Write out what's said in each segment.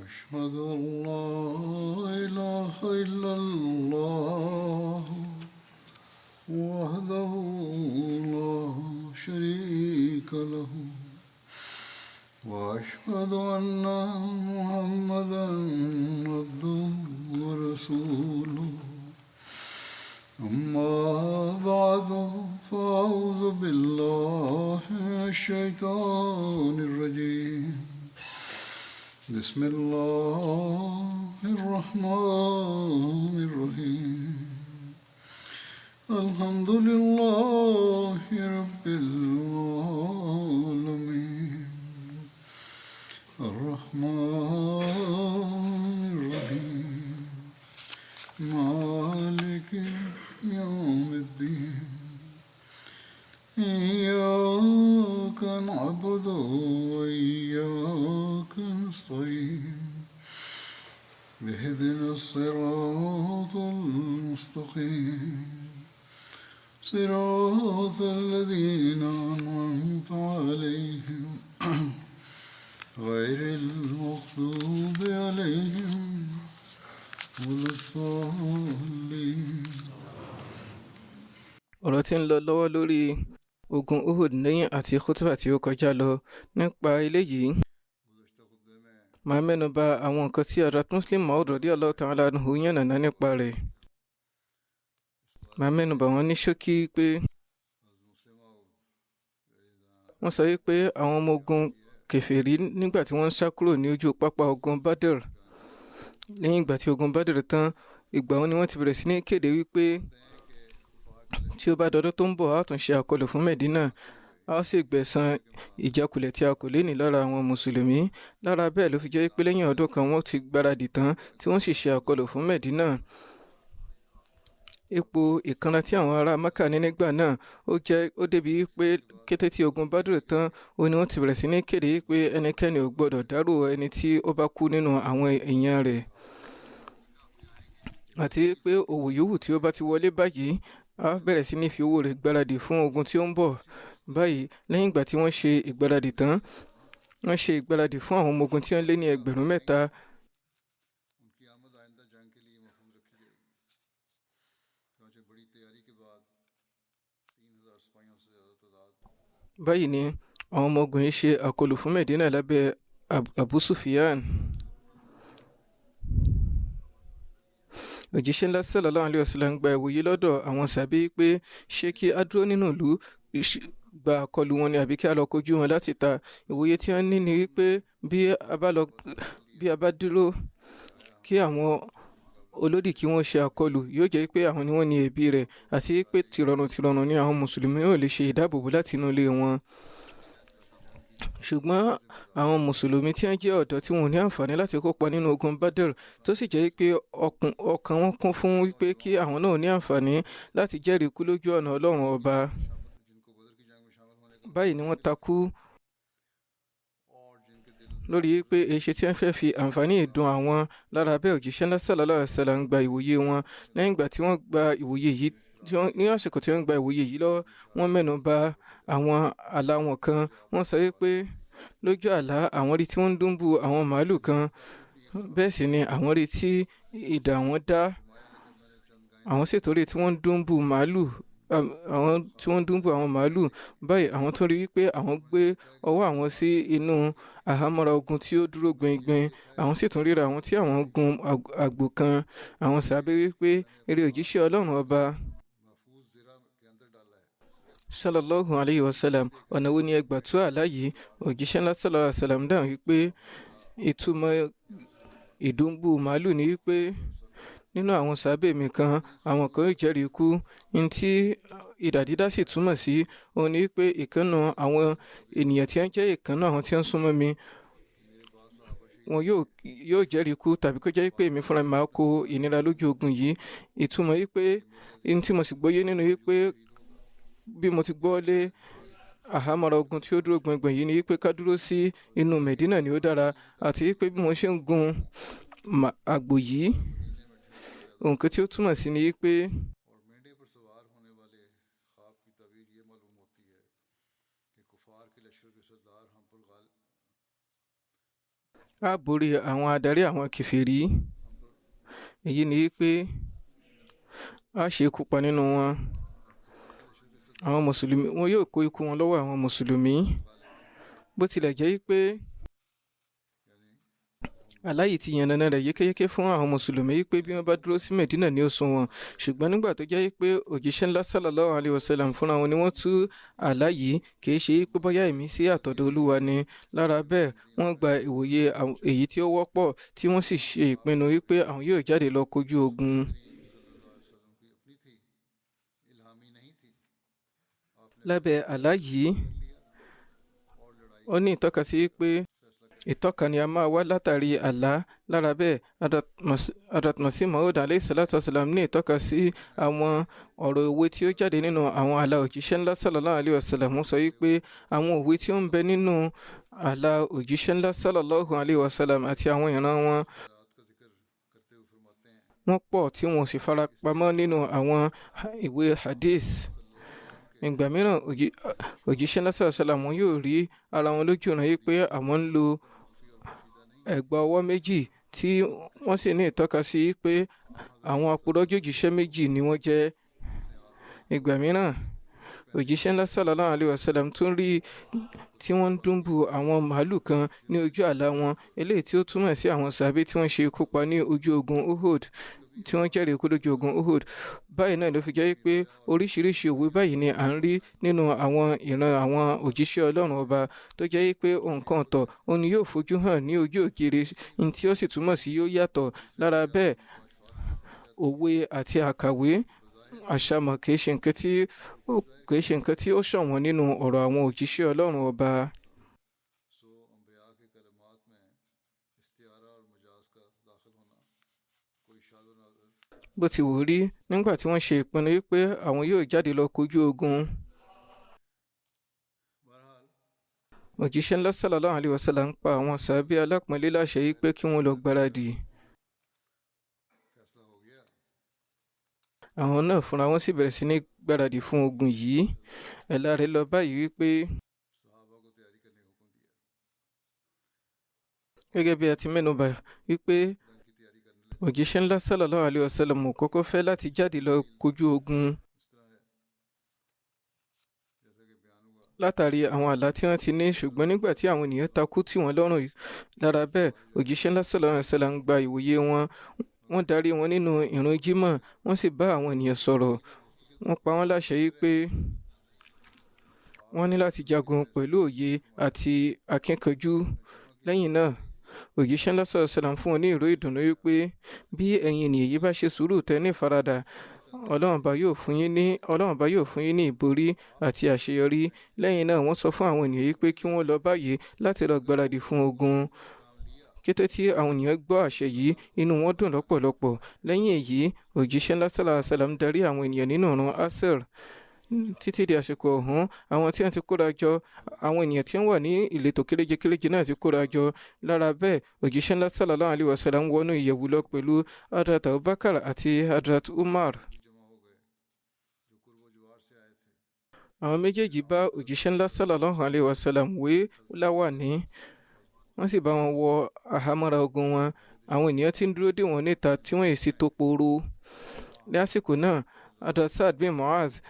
أشهد أن لا إله إلا الله وحده لا شريك له وأشهد أن محمدا عبده ورسوله أما بعد فأعوذ بالله من الشيطان الرجيم بسم الله الرحمن الرحيم الحمد لله رب العالمين الرحمن الرحيم مالك يوم الدين إياك نعبد وإياك نستعين اهدنا الصراط المستقيم صراط الذين أنعمت عليهم غير المغضوب عليهم ولا الضالين. ọ̀rọ̀ tí ń lọ lọ́wọ́ lórí ogun Uhud lẹ́yìn àti khutbah tí ó kọjá lọ nípa eléyìí máa mẹ́nu bà àwọn nǹkan tí Hazrat Muslim Maud radiyallahu ta'ala anhu yànnàná nípa rẹ̀. máa mẹ́nu bà wọ́n ní ṣókí pé wọ́n sọ wípé àwọn ọmọ ogun kèfèrí nígbà tí wọ́n ń sá kúrò ní ojú pápá ogun Badr lẹ́yìn ìgbà tí ogun Badr tán ìgbà wọn ni wọ́n ti bẹ̀rẹ̀ sí ní kéde wípé tí ó bá dọdún tó ń bọ̀ a tún ṣe àkọlù fún Medina a ó sì gbẹ̀san ìjákulẹ̀ tí a kò lè ní lára àwọn mùsùlùmí. Lára bẹ́ẹ̀ ló fi jẹ́ pé lẹ́yìn ọdún kan wọ́n ti gbáradì tán tí wọ́n sì ṣe àkọlù fún Medina. Ipò ìkanra tí àwọn ará Maka ní nígbà náà ó débi pé kété tí ogun Badr tán ó ní wọ́n ti bẹ̀rẹ̀ sí ní kéde pé ẹnikẹ́ni ò gbọ́dọ̀ dárò ẹni tí ó bá kú nínú àwọn èèyàn rẹ̀ àti pé òwò yòówù tí ó bá ti wọlé báyìí a bẹ̀rẹ̀ sí ní fi owó rẹ̀ gbáradì fún ogun tí ó ń bọ̀. Báyìí lẹ́yìn ìgbà tí wọ́n ṣe ìgbáradì tán wọ́n ṣe ìgbáradì fún àwọn ọmọ ogun tí wọ́n lé ní 3,000. Báyìí ni àwọn ọmọ ogun yìí ṣe àkọlù fún Medina lábẹ́ Abu Sufyan. Òjíṣẹ́ ńlá sallallahu alaihi wasallam gba ìwòye lọ́dọ̀ àwọn sàbí pé ṣé kí a dúró nínú ìlú gba àkọlù wọn ni àbí kí a lọ kojú wọn láti ta. Ìwòye tí wọ́n ní ni wípé bí a bá dúró kí àwọn olódì kí wọ́n ṣe àkọlù yóò jẹ́ pé àwọn ni wọ́n ní ẹ̀bi rẹ̀ àti pé tìrọ̀nù ni àwọn mùsùlùmí yóò lè ṣe ìdáàbòbò láti inú ilé wọn. Ṣùgbọ́n àwọn mùsùlùmí tí wọ́n jẹ́ ọ̀dọ́ tí wọn ò ní àǹfààní láti kópa nínú ogun Badr tó sì jẹ́ pé ọkàn wọn kún fún wípé kí àwọn náà ní àǹfààní láti jẹ́rìí kú lójú ọ̀nà Ọlọ́run ọba. Báyìí ni wọ́n takú lórí pé èṣe tí wọ́n fẹ́ fi àǹfààní ìdùn àwọn. Lára bẹ́ẹ̀ òjíṣẹ́ ńlá sallallahu alaihi wasallam gba ìwòye wọn. Lẹ́yìn ìgbà tí wọ́n gba ìwòye yìí ní àsìkò tí wọ́n gba ìwòye yìí lọ́wọ́ wọ́n mẹ́nu bà àwọn àlá wọn kan. Wọ́n sọ wípé lójú àlá àwọn rí tí wọ́n ń dúnbù àwọn màálù kan, bẹ́ẹ̀ sì ni àwọn rí tí idà wọn dá, àwọn sì tó rí tí wọ́n ń dúnbù àwọn màálù. Báyìí àwọn tó rí wípé àwọn gbé ọwọ́ àwọn sí inú àhámọ́ra ogun tí ó dúró gbẹngbẹng. Àwọn sì tún ríra àwọn tí àwọn gun àgbò kan. Àwọn sàbẹ̀ wípé eré òjíṣẹ́ Ọlọ́run ọba sallallahu alayhi wa sallam ọ̀nà wo ni ẹ gbà tú àlá yìí. Òjíṣẹ́ ńlá sallallahu alayhi wa sallam dáhùn wípé ìtumọ̀ ìdúnbù màálù ni wípé nínú àwọn sàbẹ̀ mi kan àwọn kan yóò jẹ́rìí ikú. Ní tí idà dídá sì túmọ̀ sí òun ni wípé ìkànnà àwọn ènìyàn tí wọ́n jẹ́ ìkànnà àwọn tí wọ́n súnmọ́ mi wọn yóò jẹ́rìí ikú tàbí kó jẹ́ pé èmi fúnra mi máa kó ìnira lójú ogun yìí. Ìtumọ̀ wípé ní tí mo sì gbọ́yé nínú wípé bí mo ti gbọ́ lé àhámọ́ra ogun tí ó dúró gbọ̀ngbọ̀n yìí ni wípé ká dúró sí inú Medina ni ó dára àti wípé bí mo ṣe ń gun àgbò yìí nǹkan tí ó túmọ̀ sí ni wípé á borí àwọn adarí àwọn kèfèrí. èyí ni pé á ṣe ikú pa nínú wọn. àwọn mùsùlùmí wọn yóò kó ikú wọn lọ́wọ́ àwọn mùsùlùmí. bó tilẹ̀ jẹ́ pé aláyì ti yànnàná rẹ̀ yékéyéké fún àwọn mùsùlùmí pé bí wọ́n bá dúró sí Medina ní òsùn wọn, ṣùgbọ́n nígbà tó jẹ́ pé òjíṣẹ́ ńlá sallallahu alayhi wa sallam fúnra wọn ni wọ́n tú àlá yìí, kì í ṣe pé bóyá ìmísí àtọ̀dọ̀ Olúwa ni. lára bẹ́ẹ̀ wọ́n gba ìwòye èyí tí ó wọ́pọ̀ tí wọ́n sì ṣe ìpinnu wípé àwọn yóò jáde lọ kojú ogun. lábẹ́ àlá yìí ó ní ìtọ́ka sí pé ìtọ́ka ni a máa wá látàrí àlá. lára bẹ́ẹ̀ Hazrat Masih Maud alayhi salatu wasalam ní ìtọ́ka sí àwọn ọ̀rọ̀ òwe tí ó jáde nínú àwọn àlá òjíṣẹ́ ńlá sallallahu alayhi wa sallam. wọ́n sọ wípé àwọn òwe tí ó ń bẹ nínú àlá òjíṣẹ́ ńlá sallallahu alayhi wa sallam àti àwọn ìran wọn wọ́n pọ̀ tí wọ́n sì fara pamọ́ nínú àwọn ìwé hadith. ìgbà mìíràn òjíṣẹ́ ńlá sallallahu alayhi wa sallam wọn yóò rí ara wọn lójú ọ̀nà yìí pé àwọn ń lo ẹ̀gbà ọwọ́ méjì tí wọ́n sì ní ìtọ́ka sí pé àwọn apòrọ́jò òjíṣẹ́ méjì ni wọ́n jẹ́. ìgbà mìíràn òjíṣẹ́ ńlá sallallahu alayhi wa sallam tún rí tí wọ́n ń dúnbù àwọn màálù kan ní ojú àlá wọn, eléyìí tí ó túmọ̀ sí àwọn sàbí tí wọ́n ṣe ikú pa ní ojú ogun Uhud, tí wọ́n jẹ́rìí ikú lójú ogun Uhud. báyìí náà ló fi jẹ́ pé oríṣiríṣi òwe báyìí ni à ń rí nínú àwọn ìran àwọn òjíṣẹ́ Ọlọ́run ọba, tó jẹ́ pé nǹkan ọ̀tọ̀ òun ni yóò fojú hàn ní ojú òkèèrè tí ó sì túmọ̀ sí yóò yàtọ̀. lára bẹ́ẹ̀ òwe àti àkàwé àṣàmọ̀ kì í ṣe nǹkan tí ó ṣọ̀wọ́n nínú ọ̀rọ̀ àwọn òjíṣẹ́ Ọlọ́run ọba. bó ti wù ú rí, nígbà tí wọ́n ṣe ìpinnu wípé àwọn yóò jáde lọ kojú ogun, òjíṣẹ́ ńlá sallallahu alayhi wa sallam ń pa àwọn sàábé alápọ̀nlé láṣẹ yìí pé kí wọ́n lọ gbáradì. àwọn náà fúnra wọn sì bẹ̀rẹ̀ sí ní gbáradì fún ogun yìí. ẹ̀la rẹ̀ lọ báyìí wípé gẹ́gẹ́ bí a ti mẹ́nubà wípé òjíṣẹ́ ńlá sallallahu alayhi wa sallam kọ́kọ́ fẹ́ láti jáde lọ kojú ogun látàrí àwọn àlá tí wọ́n ti ní, ṣùgbọ́n nígbà tí àwọn ènìyàn takú tì wọ́n lọ́rùn. lára bẹ́ẹ̀ òjíṣẹ́ ńlá sallallahu alayhi wa sallam gba ìwòye wọn, wọ́n darí wọn nínú ìrun jímọ̀, wọ́n sì bá àwọn ènìyàn sọ̀rọ̀. wọ́n pa wọ́n láṣẹ yìí pé wọ́n ní láti jagun pẹ̀lú òye àti akíkanjú. lẹ́yìn náà òjíṣẹ́ ńlá sallallahu alayhi wa sallam fún wọn ní ìró ìdùnnú wípé bí ẹ̀yin ènìyàn yìí bá ṣe sùúrù tẹ́ ní ìfaradà, Ọlọ́run bá yóò fún yín ní ìborí àti àṣeyọrí. lẹ́yìn náà wọ́n sọ fún àwọn ènìyàn yìí pé kí wọ́n lọ báyìí láti lọ gbáradì fún ogun. kété tí àwọn ènìyàn gbọ́ àṣẹ yìí, inú wọn dùn lọ́pọ̀lọpọ̀. lẹ́yìn èyí òjíṣẹ́ ńlá sallallahu alayhi wa sallam darí àwọn ènìyàn nínú ọ̀run asr. títí di àsìkò ọ̀hún, àwọn tí wọ́n ti kóra jọ, àwọn ènìyàn tí wọ́n wà ní ìletò kéréje náà ti kóra jọ. lára bẹ́ẹ̀ òjíṣẹ́ ńlá sallallahu alayhi wa sallam wọnú ìyẹ̀wù lọ pẹ̀lú Hazrat Abubakar àti Hazrat Umar. àwọn méjèèjì bá òjíṣẹ́ ńlá sallallahu alayhi wa sallam wé láwàní, wọ́n sì bá wọn wọ àhámọ́ra ogun wọn. àwọn ènìyàn tí ń dúró dè wọ́n níta tí wọ́n èsì tó poro. ní àsìkò náà Hazrat Saad bin Muaz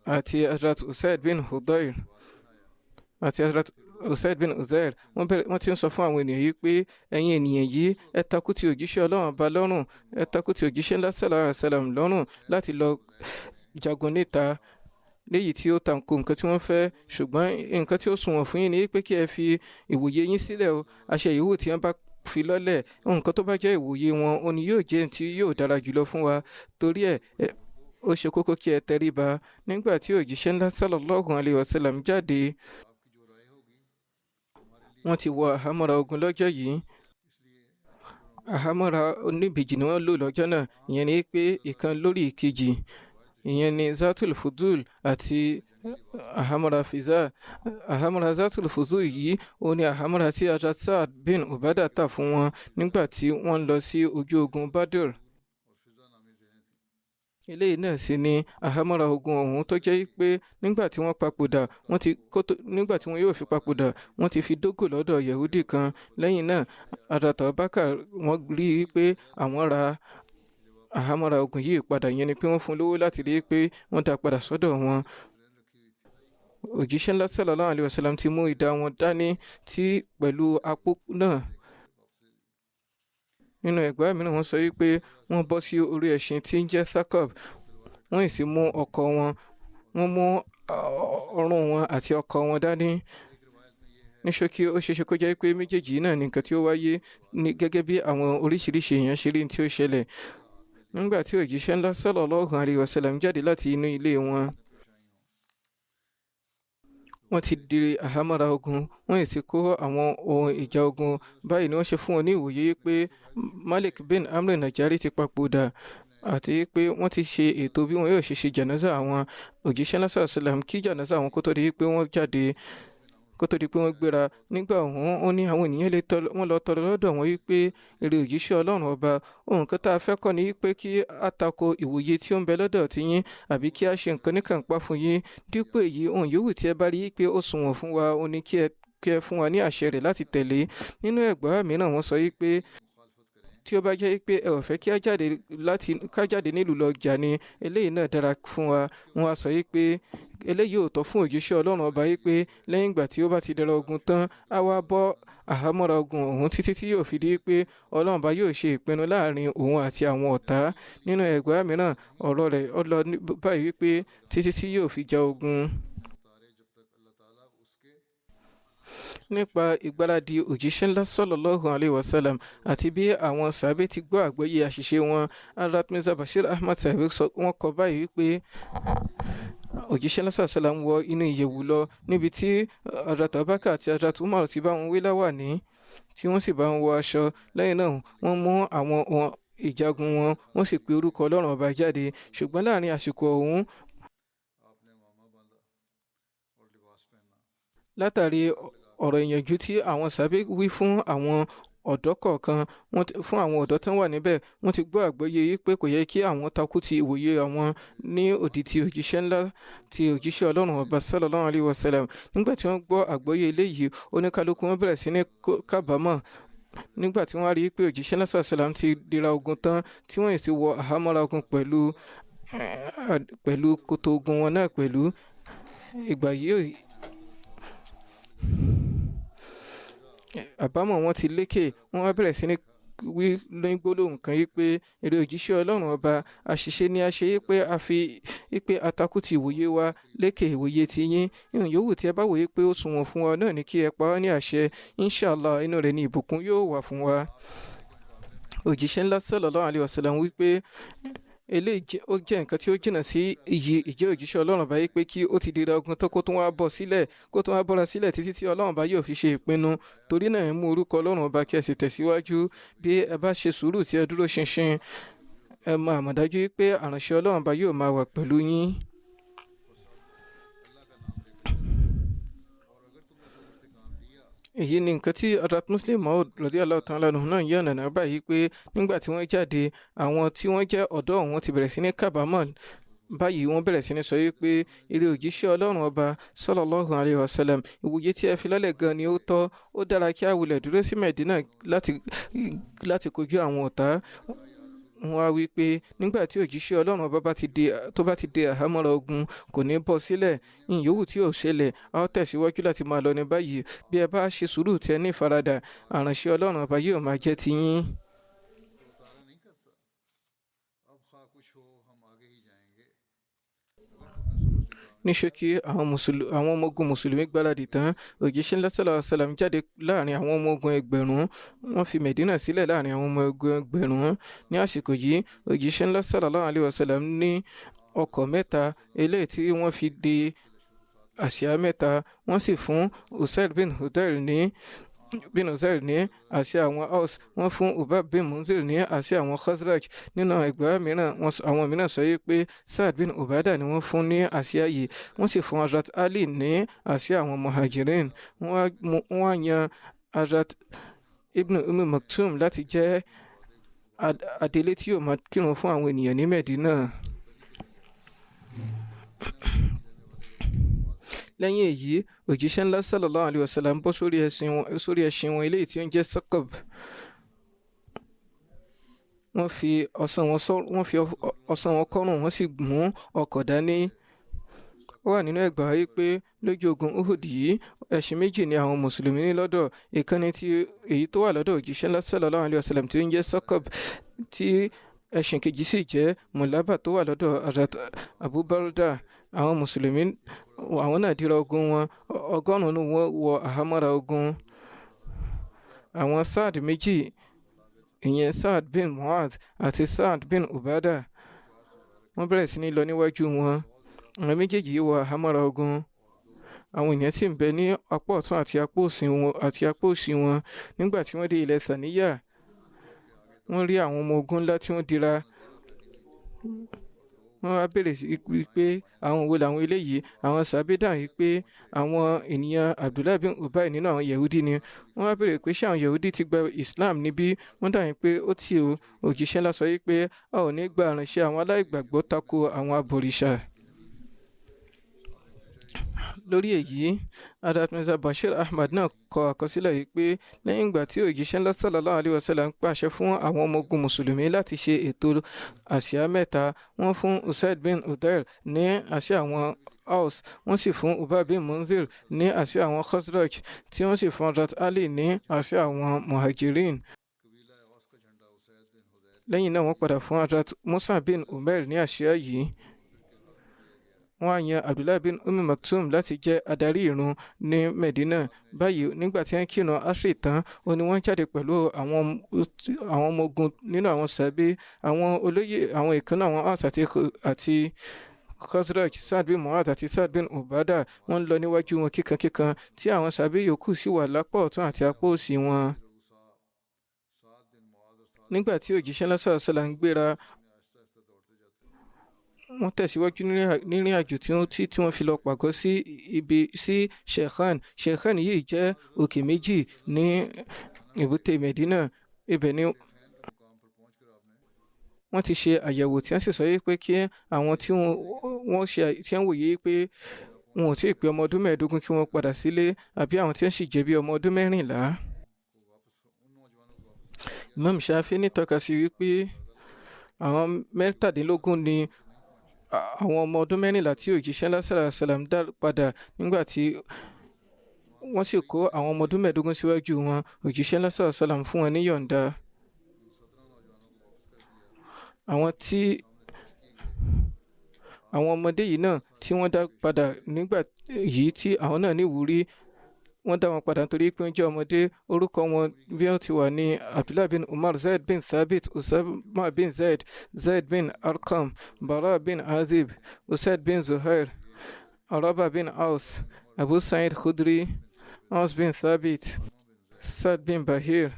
àti Hazrat Usaid bin Hudayr àti Hazrat Usaid bin Uzair wọ́n ti ń sọ fún àwọn ènìyàn yìí pé ẹ̀yin ènìyàn yìí ẹ takú ti òjíṣẹ́ Ọlọ́run ọba lọ́rùn, ẹ takú ti òjíṣẹ́ ńlá sallallahu alayhi wa sallam lọ́rùn láti lọ jagun níta, léyìí tí ó tako nǹkan tí wọ́n fẹ́. ṣùgbọ́n nǹkan tí ó sunwọ̀n fún yín ni pé kí ẹ fi ìwòye yín sílẹ̀ o. àṣẹ ìwò tí wọ́n bá fi lọ́lẹ̀, nǹkan tó bá jẹ́ ìwòye wọn òní yóò jẹ́ tí yóò dára jùlọ fún wa. torí ẹ̀ ó ṣe kókó kí ẹ tẹríba. nígbà tí òjíṣẹ́ ńlá sallallahu alayhi wa sallam jáde, wọ́n ti wọ àhámọ́ra ogun lọ́jọ́ yìí. àhámọ́ra oníbejì ni wọ́n lò lọ́jọ́ náà, ìyẹn ni pé ìkan lórí ìkejì, ìyẹn ni Zatul Fudul àti àhámọ́ra Fiza. àhámọ́ra Zatul Fudul yìí ó ní àhámọ́ra tí Hazrat Saad bin Ubadah tà fún wọn nígbà tí wọ́n lọ sí ojú ogun Badr. eléyìí náà sì ni àhámọ́ra ogun ọ̀hún tó jẹ́ pé nígbà tí wọ́n papòdà nígbà tí wọ́n yóò fi papòdà wọ́n ti fi dógò lọ́dọ̀ yahudi kan. Lẹ́yìn náà Hazrat Abubakar wọ́n rí i pé àwọn ra àhámọ́ra ogun yìí padà, yẹn ni pé wọ́n fún lówó láti rí i pé wọ́n dá padà sọ́dọ̀ wọn. Òjíṣẹ́ ńlá sallallahu alaihi wasallam ti mú idà wọn dání tí pẹ̀lú apó náà. Nínú ẹgbàá mìíràn wọ́n sọ wípé wọ́n bọ́ sí orí ẹṣin tí ń jẹ́ Thaqab, wọ́n sì mú ọkọ̀ wọn, wọ́n mú ọrùn wọn àti ọkọ̀ wọn dání. Ní ṣókí ó ṣeéṣe kó jẹ́ pé méjèèjì náà ní nǹkan tí ó wáyé ní gẹ́gẹ́ bí àwọn oríṣiríṣi èèyàn ṣe rí tí ó ṣẹlẹ̀. Nígbà tí òjíṣẹ́ ńlá sallallahu alaihi wasallam jáde láti inú ilé wọn, wọ́n ti di àhámọ́ra ogun, wọ́n sì kó àwọn ohun ìjà ogun. Báyìí ni wọ́n ṣe fún wọn ní ìwòye pé Malik bin Amr Najari ti papòdà àti pé wọ́n ti ṣe ètò bí wọn yóò ṣe jànáza àwọn. Òjíṣẹ́ ńlá sallallahu alaihi wasallam kí jànáza àwọn kó tó di pé wọ́n jáde, kó tó di pé wọ́n gbéra. Nígbà ọ̀hún ó ní àwọn ènìyàn wọ́n lọ tọrọ lọ́dọ̀ wọn wípé èrè òjíṣẹ́ Ọlọ́run ọba, ohun kan tá a fẹ́ kọ́ ni wípé kí a tako ìwòye tí ó ń bẹ lọ́dọ̀ ti yín, àbí kí a ṣe nǹkan níkànpá fún yín. Dípò èyí, ohun yòówù tí ẹ bá rí pé ó sunwọ̀n fún wa, ó ní kí ẹ fún wa ní àṣẹ rẹ̀ láti tẹ̀lé. Nínú ẹgbàá mìíràn wọ́n sọ wípé tí ó bá jẹ́ pé ẹ ò fẹ́ kí ká jáde nílùú lọ jà ni, eléyìí náà dára fún wa. Wọ́n á sọ wípé eléyìí ò tọ́ fún òjíṣẹ́ Ọlọ́run ọba wípé lẹ́yìn ìgbà tí ó bá ti dẹ̀rọ ogun tán, á wá bọ́ àhámọ́ra ogun ọ̀hún títí tí yóò fi di pé Ọlọ́run ọba yóò ṣe ìpinnu láàrin òun àti àwọn ọ̀tá. Nínú ẹgbàá mìíràn ọ̀rọ̀ rẹ̀ ó lọ báyìí wípé títí tí yóò fi ja ogun. Nípa ìgbáradì òjíṣẹ́ ńlá sallallahu alaihi wasallam àti bí àwọn sàábé ti gbọ́ àgbọ́yé àṣìṣe wọn, Hazrat Mirza Bashir Ahmad Sahib wọ́n kọ báyìí wípé òjíṣẹ́ ńlá sallallahu alaihi wasallam wọ inú ìyẹ̀wù lọ níbi tí Hazrat Abubakar àti Hazrat Umar ti bá wọn wé láwàní tí wọ́n sì bá wọn wọ aṣọ. Lẹ́yìn náà wọ́n mú àwọn ìjagun wọn, wọ́n sì pe orúkọ Ọlọ́run ọba jáde. Ṣùgbọ́n láàrin àsìkò ọ̀hún, látàrí ọ̀rọ̀ ìyànjú tí àwọn sàbẹ̀ wí fún àwọn ọ̀dọ́ kọ̀ọ̀kan, fún àwọn ọ̀dọ́ tí wọ́n wà níbẹ̀, wọ́n ti gbọ́ àgbọ́yé yìí pé kò yẹ kí àwọn takú ti ìwòye àwọn ní òdì ti òjíṣẹ́ ńlá ti òjíṣẹ́ Ọlọ́run ọba sallallahu alaihi wasallam. Nígbà tí wọ́n gbọ́ àgbọ́yé eléyìí, oníkálukú wọn bẹ̀rẹ̀ sí ní kábàámọ̀. Nígbà tí wọ́n rí i pé òjíṣẹ́ ńlá sallallahu alaihi wasallam ti dira ogun tán, tí wọ́n sì wọ àhámọ́ra ogun pẹ̀lú kòtò ogun wọn náà pẹ̀lú. Ìgbà yìí àbámọ̀ wọn ti lékè, wọ́n wá bẹ̀rẹ̀ sí ní wí lóyún gbólóhùn kan yìí pé èrè òjíṣẹ́ Ọlọ́run ọba, àṣìṣe ni a ṣe yìí pé a fi pé atakú ti ìwòye wa lékè ìwòye ti yín. Ìhùn yòówù tí ẹ bá wòye pé ó sunwọ̀n fún wa náà ni kí ẹ pa wá ní àṣẹ. Inshallah inú rẹ̀ ni ìbùkún yóò wà fún wa. Òjíṣẹ́ ńlá sallallahu alaihi wasallam wípé eléyìí ó jẹ́ nǹkan tí ó jìnnà sí iyì ìjẹ́ òjíṣẹ́ Ọlọ́run bá yí pé kí ó ti dira ogun tó kó tó wá bọ́ra sílẹ̀ títí tí Ọlọ́run bá yóò fi ṣe ìpinnu. Torí náà ẹ mú orúkọ Ọlọ́run ọba kí ẹ sì tẹ̀síwájú. Bí ẹ bá ṣe sùúrù tí ẹ dúró ṣinṣin, ẹ máa mọ̀ dájú pé àránṣẹ́ Ọlọ́run ọba yóò máa wà pẹ̀lú yín. Èyí ni nǹkan tí Hazrat Muslim Maud radiyallahu ta'ala anhu náà yànnàná báyìí pé nígbà tí wọ́n jáde, àwọn tí wọ́n jẹ́ ọ̀dọ́ wọn ti bẹ̀rẹ̀ sí ní kábàámọ̀. Báyìí wọ́n bẹ̀rẹ̀ sí ní sọ wípé èrè òjíṣẹ́ Ọlọ́run ọba sallallahu alaihi wasallam, ìwòye tí ẹ fi lọ́lẹ̀ gan ni ó tọ́. Ó dára kí a wulẹ̀ dúró sí Mẹ̀dínà láti kojú àwọn ọ̀tá. Wọ́n wá wí pé nígbà tí òjíṣẹ́ Ọlọ́run ọba tó bá ti dé àhámọ́ra ogun, kò ní bọ́ sílẹ̀. Ìyòówù tí yóò ṣẹlẹ̀, a ó tẹ̀síwájú láti máa lọ ní báyìí. Bí ẹ bá ṣe sùúrù tí ẹ ní ìfaradà, àránṣẹ́ Ọlọ́run ọba yóò máa jẹ́ ti yín. Ní ṣókí, àwọn ọmọ ogun mùsùlùmí gbáradì tán. Òjíṣẹ́ ńlá sallallahu alaihi wasallam jáde láàrin àwọn ọmọ ogun ẹgbẹ̀rún. Wọ́n fi Mẹ̀dínà sílẹ̀ láàrin àwọn ọmọ ogun ẹgbẹ̀rún. Ní àsìkò yìí, òjíṣẹ́ ńlá sallallahu alaihi wasallam ní ọkọ̀ mẹ́ta, eléyìí tí wọ́n fi de àsíá mẹ́ta. Wọ́n sì fún Usaid bin Hudayr ní àsíá àwọn Aus. Wọ́n fún Ubab bin Munzir ní àsíá àwọn Khazraj. Nínú ẹgbàá mìíràn, àwọn mìíràn sọ pé Saad bin Ubada ni wọ́n fún ní àsíá yìí. Wọ́n sì fún Hazrat Ali ní àsíá àwọn Muhajirin. Wọ́n wá yan Hazrat Ibn Maktum láti jẹ́ adelé tí yóò máa kírun fún àwọn ènìyàn ní Medina. lẹ́yìn èyí òjíṣẹ́ ńlá sallallahu alayhi wa sallam bọ́ sórí ẹṣin wọn eléyìí tí ó ń jẹ́ sakab. wọ́n fi ọ̀sán wọn kọ́rùn wọ́n sì mú ọ̀kọ̀ dání. ó wà nínú ẹgbàá yìí pé lójú ogun Uhud yìí ẹṣin méjì ni àwọn mùsùlùmí ní lọ́dọ̀. ìkànnì tí èyí tó wà lọ́dọ̀ òjíṣẹ́ ńlá sallallahu alayhi wa sallam tí ó ń jẹ́ sakab, tí ẹṣin kejì sì jẹ́ mùlábà tó wà lọ́dọ̀ Abu Barda. àwọn mùsùlùmí àwọn náà dira ogun wọn, 100 wọn wọ àhámọ́ra ogun. àwọn Saad méjì, ìyẹn Saad bin Mu'adh àti Saad bin Ubada, wọ́n bẹ̀rẹ̀ sí ní lọ níwájú wọn. àwọn méjèèjì wọ àhámọ́ra ogun. àwọn ènìyàn sì ń bẹ ní apá ọ̀tún àti apá òsì wọn. nígbà tí wọ́n dé ilẹ̀ Thaniya, wọ́n rí àwọn ọmọ ogun ńlá tí wọ́n dira. wọ́n wá bèrè sí pé àwọn wo làwọn eléyìí. àwọn sàbẹ̀ dáhùn yìí pé àwọn ènìyàn Abdullahi bin Ubay nínú àwọn Yahudi ni. wọ́n wá bèrè pé ṣé àwọn Yahudi ti gba Islam níbí. wọ́n dáhùn pé ó tì ó. òjíṣẹ́ ńlá sọ pé a ò ní gba ìránṣẹ́ àwọn aláìgbàgbọ́ tako àwọn abọ̀rìṣà. lórí èyí Hazrat Mirza Bashir Ahmad náà kọ àkọsílẹ̀ yìí pé lẹ́yìn ìgbà tí òjíṣẹ́ ńlá sallallahu alayhi wa sallam pàṣẹ fún àwọn ọmọ ogun mùsùlùmí láti ṣe ètò àsíá mẹ́ta, wọ́n fún Usaid bin Udair ní àsíá àwọn Aus, wọ́n sì fún Ubay bin Munzir ní àsíá àwọn Khazraj, tí wọ́n sì fún Hazrat Ali ní àsíá àwọn Muhajirin. lẹ́yìn náà wọ́n padà fún Hazrat Musa bin Umair ní àsíá yìí. wọ́n á yan Abdullahi bin Maktum láti jẹ́ adarí ìrun ní Medina. báyìí nígbà tí wọ́n kírun asri tán, ó ní wọ́n jáde pẹ̀lú àwọn ọmọ ogun nínú àwọn sàbẹ̀, àwọn olóyè, àwọn ìkànnì àwọn Aus àti Khazraj, Saad bin Mu'adh àti Saad bin Ubada. wọ́n lọ níwájú wọn kíkankíkan, tí àwọn sàbẹ̀ yòókù sì wà lápá ọ̀tún àti apá òsì wọn. nígbà tí òjíṣẹ́ ńlá sallallahu alaihi wasallam ń gbéra, wọ́n tẹ̀síwájú nírìn àjò tí wọ́n fi lọ pàgọ́ sí Sheikhan yìí jẹ́ òkè méjì ní èbúté Medina. ibẹ̀ ni wọ́n ti ṣe àyẹ̀wò tí wọ́n sì sọ pé kí àwọn tí wọ́n wòye pé wọn ò tí ì pé ọmọ ọdún 15 kí wọ́n padà sílé, àbí àwọn tí wọ́n sì jẹ́ bí ọmọ ọdún 14. Imam Shafi ní tọ́ka sí wípé àwọn 17 ni àwọn ọmọ ọdún 14 tí òjíṣẹ́ ńlá sallallahu alaihi wasallam dá padà. nígbà tí wọ́n sì kó àwọn ọmọ ọdún 15 síwájú wọn, òjíṣẹ́ ńlá sallallahu alaihi wasallam fún wọn ní yọ̀ǹda. àwọn ọmọdé yìí náà tí wọ́n dá padà nígbà yìí tí àwọn náà ní ìwúrí, wọ́n dá wọn padà nítorí pé wọ́n jẹ́ ọmọdé. orúkọ wọn bí wọ́n ti wà ní Abdullah bin Umar, Zaid bin Thabit, Usama bin Zaid bin Arqam, Bara bin Azib, Usaid bin Zuhair, Araba bin Aus, Abu Sa'id Khudri, Aus bin Thabit, Saad bin Bahir,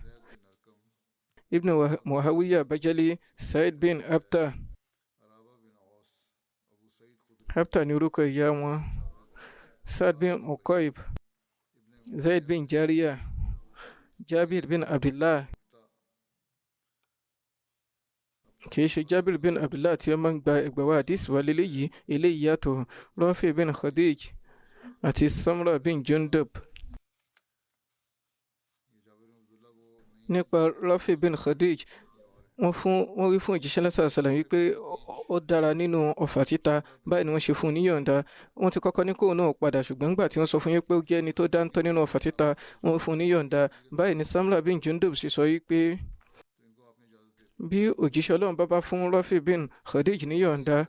Ibn Muhawiya Bajali, Said bin Abta. Abta ní orúkọ ìyá wọn. Saad bin Uqayb, Zaid bin Jariya, Jabir bin Abdullah. kìí ṣe Jabir bin Abdullah tí ó máa ń gba ẹgbàá hadith wá lélẹ́yìí, eléyìí yàtọ̀. Rafi bin Khadij àti Samra bin Jundub. nípa Rafi bin Khadij, wọ́n wí fún òjíṣẹ́ ńlá sallallahu alaihi wasallam wípé ó dára nínú ọfà títa. báyìí ni wọ́n ṣe fún un níyọ̀ǹda. wọ́n ti kọ́kọ́ ní kóun náà padà, ṣùgbọ́n nígbà tí wọ́n sọ fún yín pé ó jẹ́ ẹni tó dáńtọ́ nínú ọfà títa, wọ́n fún un níyọ̀ǹda. báyìí ni Samra bin Jundub sì sọ wípé bí òjíṣẹ́ Ọlọ́run bá fún Rafi bin Khadij níyọ̀ǹda,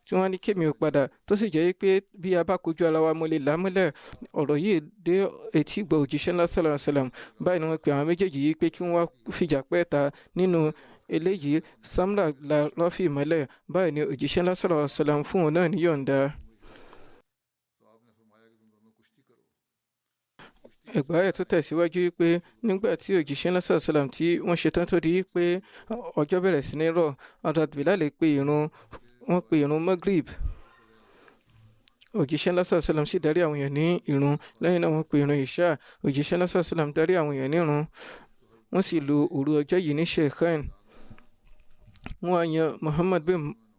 tí wọ́n ní kémi ò padà, tó sì jẹ́ pé bí a bá kojú ara wa mo lè lámúlẹ̀. ọ̀rọ̀ yìí dé etí gbọ́ òjíṣẹ́ ńlá sallallahu alaihi wasallam. báyìí ni wọ́n pe àwọn méjèèjì yìí pé kí wọ́n fìjà pẹ́ẹ́ta. nínú eléyìí Samra la Rafi mọ́lẹ̀. báyìí ni òjíṣẹ́ ńlá sallallahu alaihi wasallam fún òun náà níyọ̀ǹda. ẹgbàá ẹ̀ tó tẹ̀síwájú pé nígbà tí òjíṣẹ́ ńlá sallallahu alaihi wasallam tí wọ́n ṣetán tó di pé ọjọ́ bẹ̀rẹ̀ sí ní rọ̀, Hazrat Bilal wọ́n pe ìrun Maghrib. òjíṣẹ́ ńlá sallallahu alaihi wasallam sì darí àwọn èèyàn ní ìrun. lẹ́yìn náà wọ́n pe ìrun Ìṣá. òjíṣẹ́ ńlá sallallahu alaihi wasallam darí àwọn èèyàn ní ìrun. wọ́n sì lo òru ọjọ́ yìí ní Sheikhain. wọ́n á yan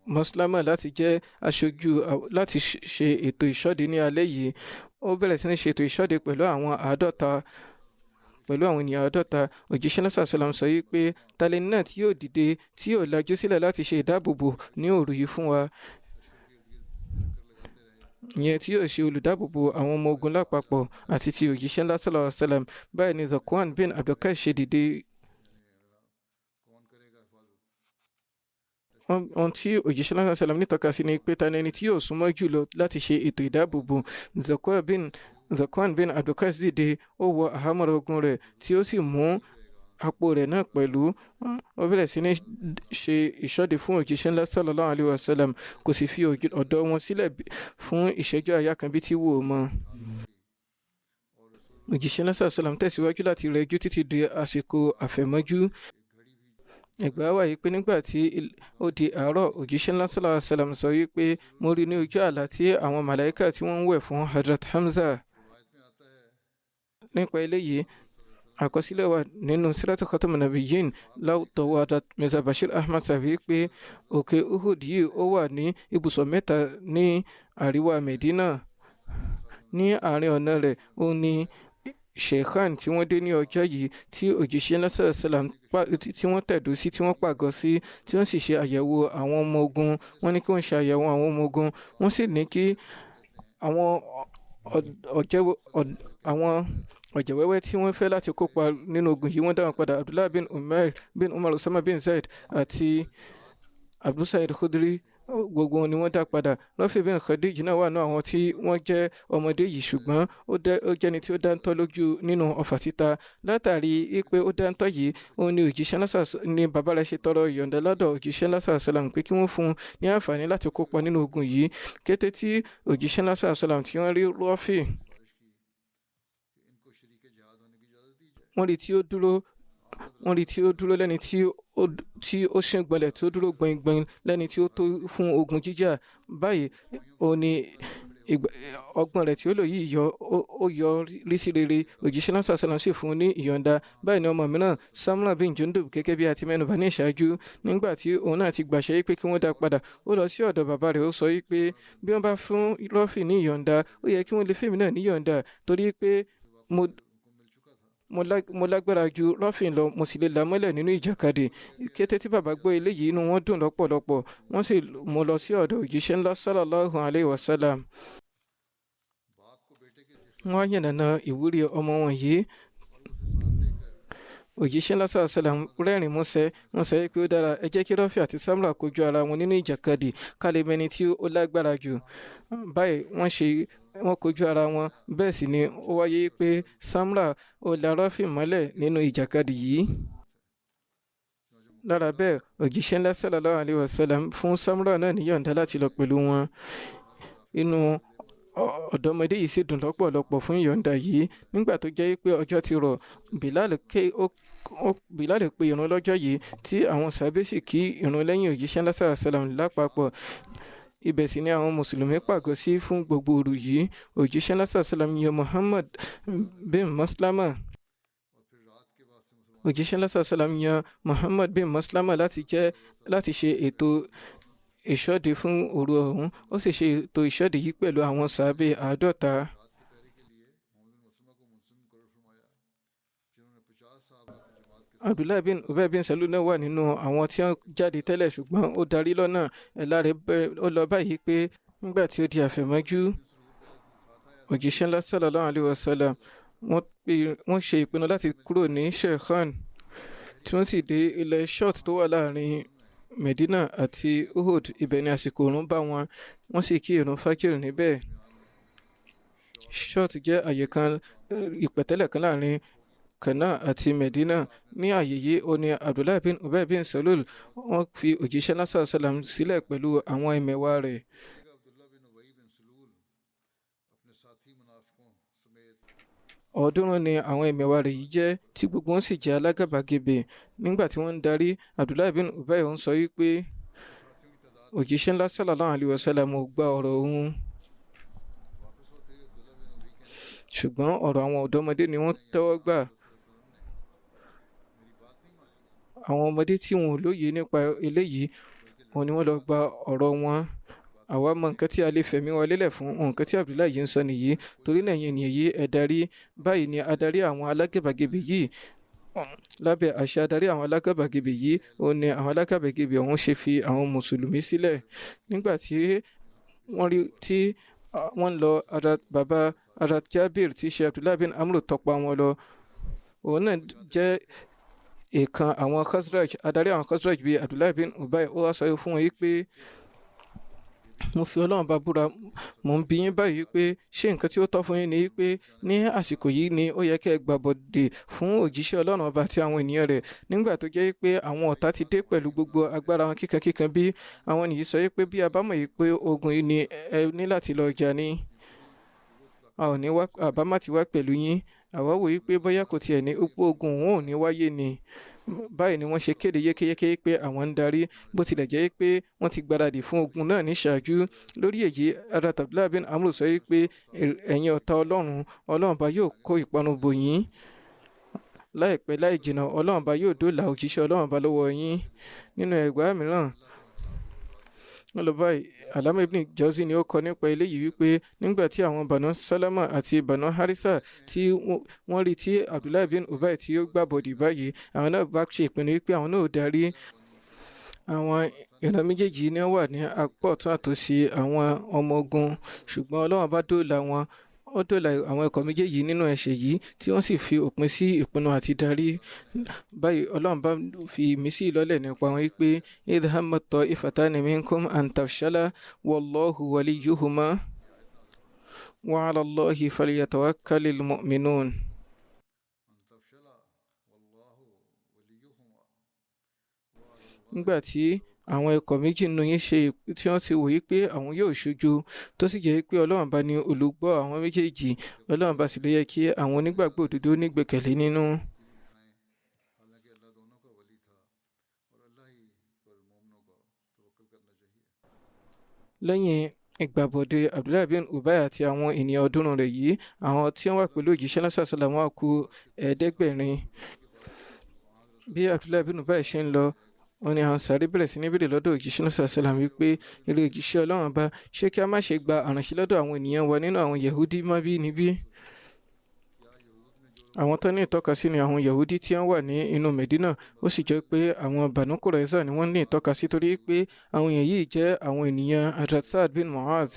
Maslama láti jẹ́ aṣojú láti ṣe ètò ìṣọ́de ní alẹ́ yìí. Ó bẹ̀rẹ̀ sí ní ṣe ètò ìṣọ́de pẹ̀lú àwọn ènìyàn 50. Òjíṣẹ́ náà sàlám sọ yìí pé talẹ́ni náà tí yóò dìde tí yóò lajú sílẹ̀ láti ṣe ìdáàbòbò ní òru yìí fún wa, ìyẹn tí yóò ṣe olùdáàbòbò àwọn ọmọ ogun lápapọ̀ àti ti òjíṣẹ́ ńlá sallallahu alaihi wasallam. Báyìí ni Zakwan bin Abdulqais ṣe dìde. Ohun tí òjíṣẹ́ ńlá sallallahu alaihi wasallam nítọ́ka sí ni pé ta ni ẹni tí yóò súnmọ́ jùlọ láti ṣe ètò ìdáàbòbò. Zakwan bin Abdulqais dìde, ó wọ àhámọ́ra ogun rẹ̀ tí ó sì mú àpò rẹ̀ náà pẹ̀lú. Ó bẹ̀rẹ̀ sí ní ṣe ìṣọ́de fún òjíṣẹ́ ńlá sallallahu alaihi wasallam, kò sì fi ọ̀dọ̀ wọn sílẹ̀ fún ìṣẹ́jú àyà kan bí tí wò ó mọ́. Òjíṣẹ́ ńlá sallallahu alaihi wasallam tẹ̀síwájú láti rẹjú títí di àsìkò àfẹ̀mọ́jú. Ẹgbàá wà yìí pé nígbà tí ó di àárọ̀, òjíṣẹ́ ńlá sallallahu alaihi wasallam sọ wípé mo rí ní ojú àlá tí àwọn màláíkà tí wọ́n ń wẹ̀ fún Hazrat Hamza. Nípa eléyìí, àkọsílẹ̀ wà nínú Siratu Khatamun Nabiyyin látọwọ́ Hazrat Mirza Bashir Ahmad Safi pé òkè Uhud yìí ó wà ní ibùsọ̀ 3 ní àríwá Medina. Ní àárín ọ̀nà rẹ̀ ó ní Sheikhan tí wọ́n dé ní ọjọ́ yìí tí òjíṣẹ́ ńlá sallallahu alaihi wasallam tí wọ́n tẹ̀dó sí, tí wọ́n pàgọ́ sí, tí wọ́n sì ṣe àyẹ̀wò àwọn ọmọ ogun. Wọ́n ní kí wọ́n ṣe àyẹ̀wò àwọn ọmọ ogun. Wọ́n sì ní kí àwọn ọ̀jẹ̀wẹ́wẹ́ tí wọ́n fẹ́ láti kópa nínú ogun yìí wọ́n dá wọn padà. Abdullah bin Umar, Usama bin Zaid àti Abu Sa'id Khudri, gbogbo wọn ni wọ́n dá padà. Rafi bin Khadij náà wà náà àwọn tí wọ́n jẹ́ ọmọdé yìí, ṣùgbọ́n ó jẹ́ni tí ó dáńtọ́ lójú nínú ọfà títa. Látàrí pé ó dáńtọ́ yìí, òun ni òjíṣẹ́ lásà ní bàbá rẹ̀ ṣe tọrọ ìyọ̀ǹda lọ́dọ̀ òjíṣẹ́ lásà sàlám pé kí wọ́n fún un ní àǹfààní láti kópa nínú ogun yìí. Kété tí òjíṣẹ́ lásà sàlám tí wọ́n rí Rafi, wọ́n rí tí ó dúró lẹ́ni tí ó ṣìn gbọ̀nlẹ̀, tí ó dúró gbọ̀ngbọ̀n lẹ́ni tí ó tó fún ogun jíjà. Báyìí ó ní ọgbọ́n rẹ̀ tí ó lò yìí ó yọ rí sí rere. Òjíṣẹ́ náà sàlám sì fún un ní ìyọ̀ǹda. Báyìí ni ọmọ mìíràn Samra bin Jundub, gẹ́gẹ́ bí a ti mẹ́nubà ní ìṣáájú, nígbà tí òun náà ti gbàṣẹ pé kí wọ́n dá padà, ó lọ sí ọ̀dọ̀ bàbá rẹ̀. Ó sọ pé bí wọ́n bá fún Rafi ní ìyọ̀ǹda, ó yẹ kí wọ́n lè fèmí náà ní ìyọ̀ǹda, torí pé mo lágbára ju Rafi lọ, mo sì lè là mọ́lẹ̀ nínú ìjàkadì. Kété tí bàbá gbọ́ eléyìí, inú wọn dùn lọ́pọ̀lọpọ̀. Wọ́n sì mú lọ sí ọ̀dọ̀ òjíṣẹ́ ńlá sallallahu alaihi wasallam. Wọ́n yànnàná ìwúrí ọmọ wọn yìí. Òjíṣẹ́ ńlá sallallahu alaihi wasallam rẹ́rìn músẹ́. Wọ́n sọ pé ó dára, ẹ jẹ́ kí Rafi àti Samra kojú ara wọn nínú ìjàkadì ká lè mẹ́ni tí ó lágbára jù. Báyìí wọ́n kojú ara wọn. Bẹ́ẹ̀ sì ni ó wáyé pé Samra ó la Rafi mọ́lẹ̀ nínú ìjàkadì yìí. Lára bẹ́ẹ̀, òjíṣẹ́ ńlá sallallahu alaihi wasallam fún Samra náà ní ìyọ̀ǹda láti lọ pẹ̀lú wọn. Inú ọ̀dọ́mọdé yìí sì dùn lọ́pọ̀lọpọ̀ fún ìyọ̀ǹda yìí. Nígbà tó jẹ́ pé ọjọ́ ti rọ̀, Bilal pe ìrun lọ́jọ́ yìí tí àwọn sàhábé sì kí ìrun lẹ́yìn òjíṣẹ́ ńlá sallallahu alaihi wasallam lápapọ̀. Ibẹ̀ sì ni àwọn mùsùlùmí pàgọ́ sí fún gbogbo òru yìí. Òjíṣẹ́ ńlá sallallahu alaihi wasallam yan Muhammad bin Maslama. Òjíṣẹ́ ńlá sallallahu alaihi wasallam yan Muhammad bin Maslama láti ṣe ètò ìṣọ́de fún òru ọ̀hún. Ó sì ṣe ètò ìṣọ́de yìí pẹ̀lú àwọn sàhábé 50. Abdullah bin Ubay bin Salul náà wà nínú àwọn tí wọ́n jáde tẹ́lẹ̀, ṣùgbọ́n ó darí lọ́nà. Ẹ̀là rẹ̀ ó lọ báyìí pé nígbà tí ó di àfẹ̀mọ́jú, òjíṣẹ́ ńlá sallallahu alaihi wasallam wọ́n ṣe ìpinnu láti kúrò ní Sheikhan, tí wọ́n sì dé ilẹ̀ Short tó wà láàrin Medina àti Uhud. Ibẹ̀ ni àsìkò òrùn bá wọn, wọ́n sì kí ìrun fájìrì níbẹ̀. Short jẹ́ àyè kan, ìpẹ̀tẹ́lẹ̀ kan láàrin Kana àti Medina. Ní àyè yìí ó ní Abdullah bin Ubay bin Salul wọ́n fi òjíṣẹ́ náà sallallahu alaihi wasallam sílẹ̀ pẹ̀lú àwọn ẹmẹ̀wà rẹ̀. Ọ̀ọ́dúnrún ni àwọn ẹmẹ̀wà rẹ̀ yìí jẹ́, tí gbogbo wọn sì jẹ́ alágàbàgebè. Nígbà tí wọ́n ń darí, Abdullah bin Ubay ń sọ wípé òjíṣẹ́ ńlá sallallahu alaihi wasallam ò gba ọ̀rọ̀ òun, ṣùgbọ́n ọ̀rọ̀ àwọn ọ̀dọ́mọdé ni wọ́n tẹ́wọ́ gbà. Àwọn ọmọdé tí wọn ò lóye nípa eléyìí, òun ni wọ́n lọ gba ọ̀rọ̀ wọn. Àwa mọ nǹkan tí a lè fẹ̀mí wa lélẹ̀ fún, nǹkan tí Abdullahi yìí ń sọ nìyí. Torí náà ẹ̀yin ènìyàn yìí ẹ darí. Báyìí ni adarí àwọn alágàbàgebè yìí, lábẹ́ àṣẹ adarí àwọn alágàbàgebè yìí, òun ni àwọn alágàbàgebè ọ̀hún ṣe fi àwọn mùsùlùmí sílẹ̀. Nígbà tí wọ́n lọ, bàbá Hazrat Jabir tí ṣe Abdullahi bin Amr tọpa wọn lọ. Òun náà jẹ́ ìkan àwọn Khazraj, adarí àwọn Khazraj bíi Abdullahi bin Ubay. Ó wá sọ fún wọn yìí pé mo fi Ọlọ́run bá búra, mo ń bi yín báyìí pé ṣé nǹkan tí ó tọ́ fún yín ni pé ní àsìkò yìí ni ó yẹ kẹ́ ẹ gbàbọ̀dè fún òjíṣẹ́ Ọlọ́run ọba àti àwọn ènìyàn rẹ̀, nígbà tó jẹ́ pé àwọn ọ̀tá ti dé pẹ̀lú gbogbo agbára wọn kíkankíkan. Bí àwọn nìyí sọ pé bí a bá mọ̀ yìí pé ogun yìí ni ẹ ní láti lọ jà ní, a ò ní wá, àbá má ti wá pẹ̀lú yín. Àwa wò yìí pé bóyá kò tiẹ̀ ní ogun òun ò ní wáyé ni. Báyìí ni wọ́n ṣe kéde yékéyéké pé àwọn ń darí, bó tilẹ̀ jẹ́ pé wọ́n ti gbáradì fún ogun náà ní ṣáájú. Lórí èyí, Hazrat Abdullahi bin Amr sọ pé ẹ̀yin ọ̀tá Ọlọ́run bá yóò kó ìparun bò yín. Láìpẹ́ láì jìnnà Ọlọ́run bá yóò dóòlà òjíṣẹ́ Ọlọ́run bá lọ́wọ́ yín. Nínú ẹgbàá mìíràn, wọ́n lọ báyìí, Alama ibn Jawzi ni ó kọ nípa eléyìí wípé nígbà tí àwọn Banu Salama àti Banu Harisa tí wọ́n rí tí Abdullahi bin Ubay tí ó gbàbọ̀dì báyìí, àwọn náà bá ṣe ìpinnu wípé àwọn náà ò darí. Àwọn ìran méjèèjì ni wọ́n wà ní apá ọ̀tún àtòsí àwọn ọmọ ogun, ṣùgbọ́n Ọlọ́run bá dóòlà wọn. Ó dóòlà àwọn ikọ̀ méjèèjì nínú ẹ̀ṣẹ̀ yìí tí wọ́n sì fi òpin sí ìpinnu àti darí. Báyìí Ọlọ́run bá fi ìmísí ìlọ́lẹ̀ nípa wọn wípé idh hammat ta'ifatani minkum an tafshala wallahu waliyuhuma wa 'ala Allahi falyatawakkalil mu'minun. Nígbà tí àwọn ikọ̀ méjì nínú yín ṣe tí wọ́n ti wòye pé àwọn yóò ṣojú, tó sì jẹ́ pé Ọlọ́run bá ní olùgbọ́ àwọn méjèèjì, Ọlọ́run bá sì ló yẹ kí àwọn onígbàgbọ́ òdodo nígbẹ̀kẹ̀lé nínú. Lẹ́yìn ìgbàbọ̀dé Abdullahi bin Ubay àti àwọn ènìyàn ọ̀dúnrún rẹ̀ yìí, àwọn tí wọ́n wà pẹ̀lú òjíṣẹ́ náà sàṣàlà wọn kù 700. Bí Abdullahi bin Ubay ṣe ń lọ, wọ́n ní àwọn sáré bẹ̀rẹ̀ sí ní béèrè lọ́dọ̀ òjíṣẹ́ náà sàṣàlà wípé eré òjíṣẹ́ Ọlọ́run bá, ṣé kí a má ṣe gba àránṣẹ́ lọ́dọ̀ àwọn ènìyàn wa nínú àwọn Yahudi má bí níbí? Àwọn tó ní ìtọ́kasí ni àwọn Yahudi tí wọ́n wà ní inú Medina. Ó sì jẹ́ pé àwọn Banu Qurayza ni wọ́n ní ìtọ́kasí, torí pé àwọn èèyàn yìí jẹ́ àwọn ènìyàn Hazrat Sa'd bin Mu'adh.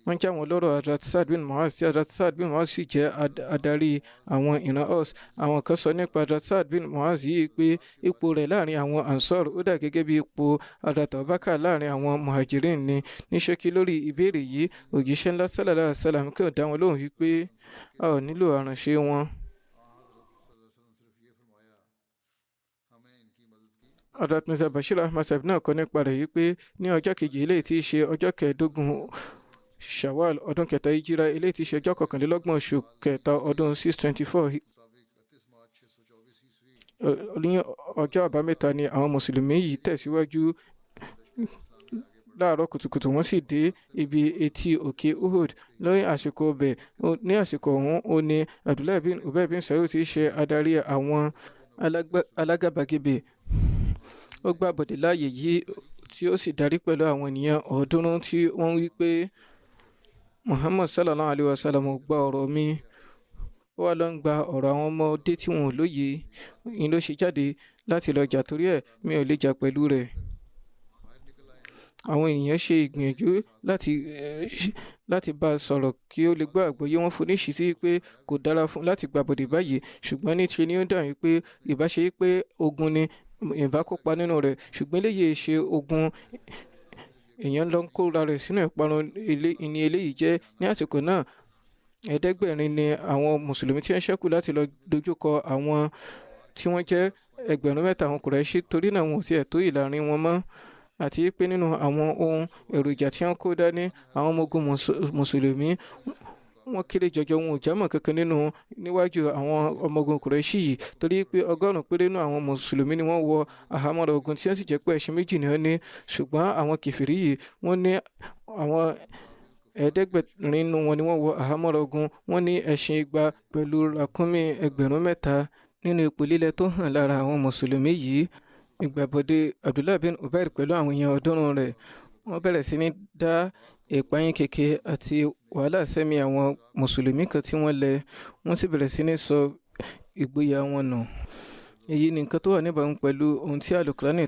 Wọ́n jẹ́ àwọn olóró Hazrat Sa'd bin Mu'adh, tí Hazrat Sa'd bin Mu'adh sì jẹ́ adarí àwọn ìran Aus. Àwọn kan sọ nípa Hazrat Sa'd bin Mu'adh yìí pé ipò rẹ̀ láàrin àwọn Ansar ó dà gẹ́gẹ́ bí ipò Hazrat Abubakar láàrin àwọn Muhajirin ni. Ní ṣókí lórí ìbéèrè yìí, òjíṣẹ́ ńlá sallallahu alaihi wasallam kò dá wọn lóhùn wípé a ò nílò àránṣẹ́ wọn. Hazrat Mirza Bashir Ahmad Sahib náà kọ nípa rẹ̀ wípé ní ọjọ́ kejì eléyìí tí í ṣe ọjọ́ 15 Shawwal ọdún kẹta Hijira, eléyìí tí í ṣe ọjọ́ 21 oṣù kẹta ọdún 624, ní ọjọ́ àbámẹ́ta ni àwọn mùsùlùmí yìí tẹ̀síwájú. Láàárọ̀ kùtùkùtù wọ́n sì dé ibi etí òkè Uhud. Lóyún àsìkò bẹ̀, ní àsìkò ọ̀hún ó ní Abdullahi bin Ubay bin Salul tí í ṣe adarí àwọn alágàbàgebè. Ó gbàbọ̀dé láàyè yìí tí ó sì darí pẹ̀lú àwọn ènìyàn 300 tí wọ́n wí pé Muhammad sallallahu alaihi wasallam gba ọ̀rọ̀ mi. Ó wá lọ ń gba ọ̀rọ̀ àwọn ọmọdé tí wọn ò lóye. Ìyẹn ló ṣe jáde láti lọ jà, torí ẹ̀ mi ò lè jà pẹ̀lú rẹ̀. Àwọn ènìyàn ṣe ìgbìyànjú láti bá a sọ̀rọ̀ kí ó lè gbọ́ àgbọ́yé. Wọ́n fún ní ìṣítí pé kò dára fún láti gbàbọ̀dé báyìí, ṣùgbọ́n ní ṣe ni ó dàbí pé ìbáṣe pé ogun ni ìbá kópa nínú rẹ̀, ṣùgbọ́n eléyìí ṣe ogun. Èèyàn lọ ń kóra rẹ̀ sínú ìparun. Ìní eléyìí jẹ́ ní àsìkò náà 700 ni àwọn mùsùlùmí tí wọ́n ṣẹ́kù láti lọ dojúkọ àwọn tí wọ́n jẹ́ 1000 àwọn Quraishi, torí náà wọn ò tiẹ̀ tó ìlàrin wọn mọ́. Àti pé nínú àwọn ohun èròjà tí wọ́n kó dání, àwọn ọmọ ogun mùsùlùmí wọ́n kéré jọjọ, wọn ò jámọ́ kankan níwájú àwọn ọmọ ogun Quraishi yìí, torí pé 100 péré nínú àwọn mùsùlùmí ni wọ́n wọ àhámọ́ra ogun tí wọ́n sì jẹ́ pé ẹṣin 2 ni wọ́n ní. Ṣùgbọ́n àwọn kèfèrí yìí wọ́n ní àwọn 700 nínú wọn ni wọ́n wọ àhámọ́ra ogun. Wọ́n ní ẹṣin 200 pẹ̀lú ràkúnmí 1000. Nínú ipò líle tó hàn lára àwọn mùsùlùmí yìí, ìgbàbọ̀dé Abdullah bin Ubair pẹ̀lú àwọn èèyàn ọ̀dọ́rùn rẹ̀, wọ́n bẹ̀rẹ̀ sí ní dá ìpayín keke àti wàhálà sẹ́mi àwọn mùsùlùmí kan tí wọ́n lẹ̀, wọ́n sì bẹ̀rẹ̀ sí ní sọ ìgboyà wọn nù. èyí ni nǹkan tó wà níbàámu pẹ̀lú ohun tí Al-Qur'ani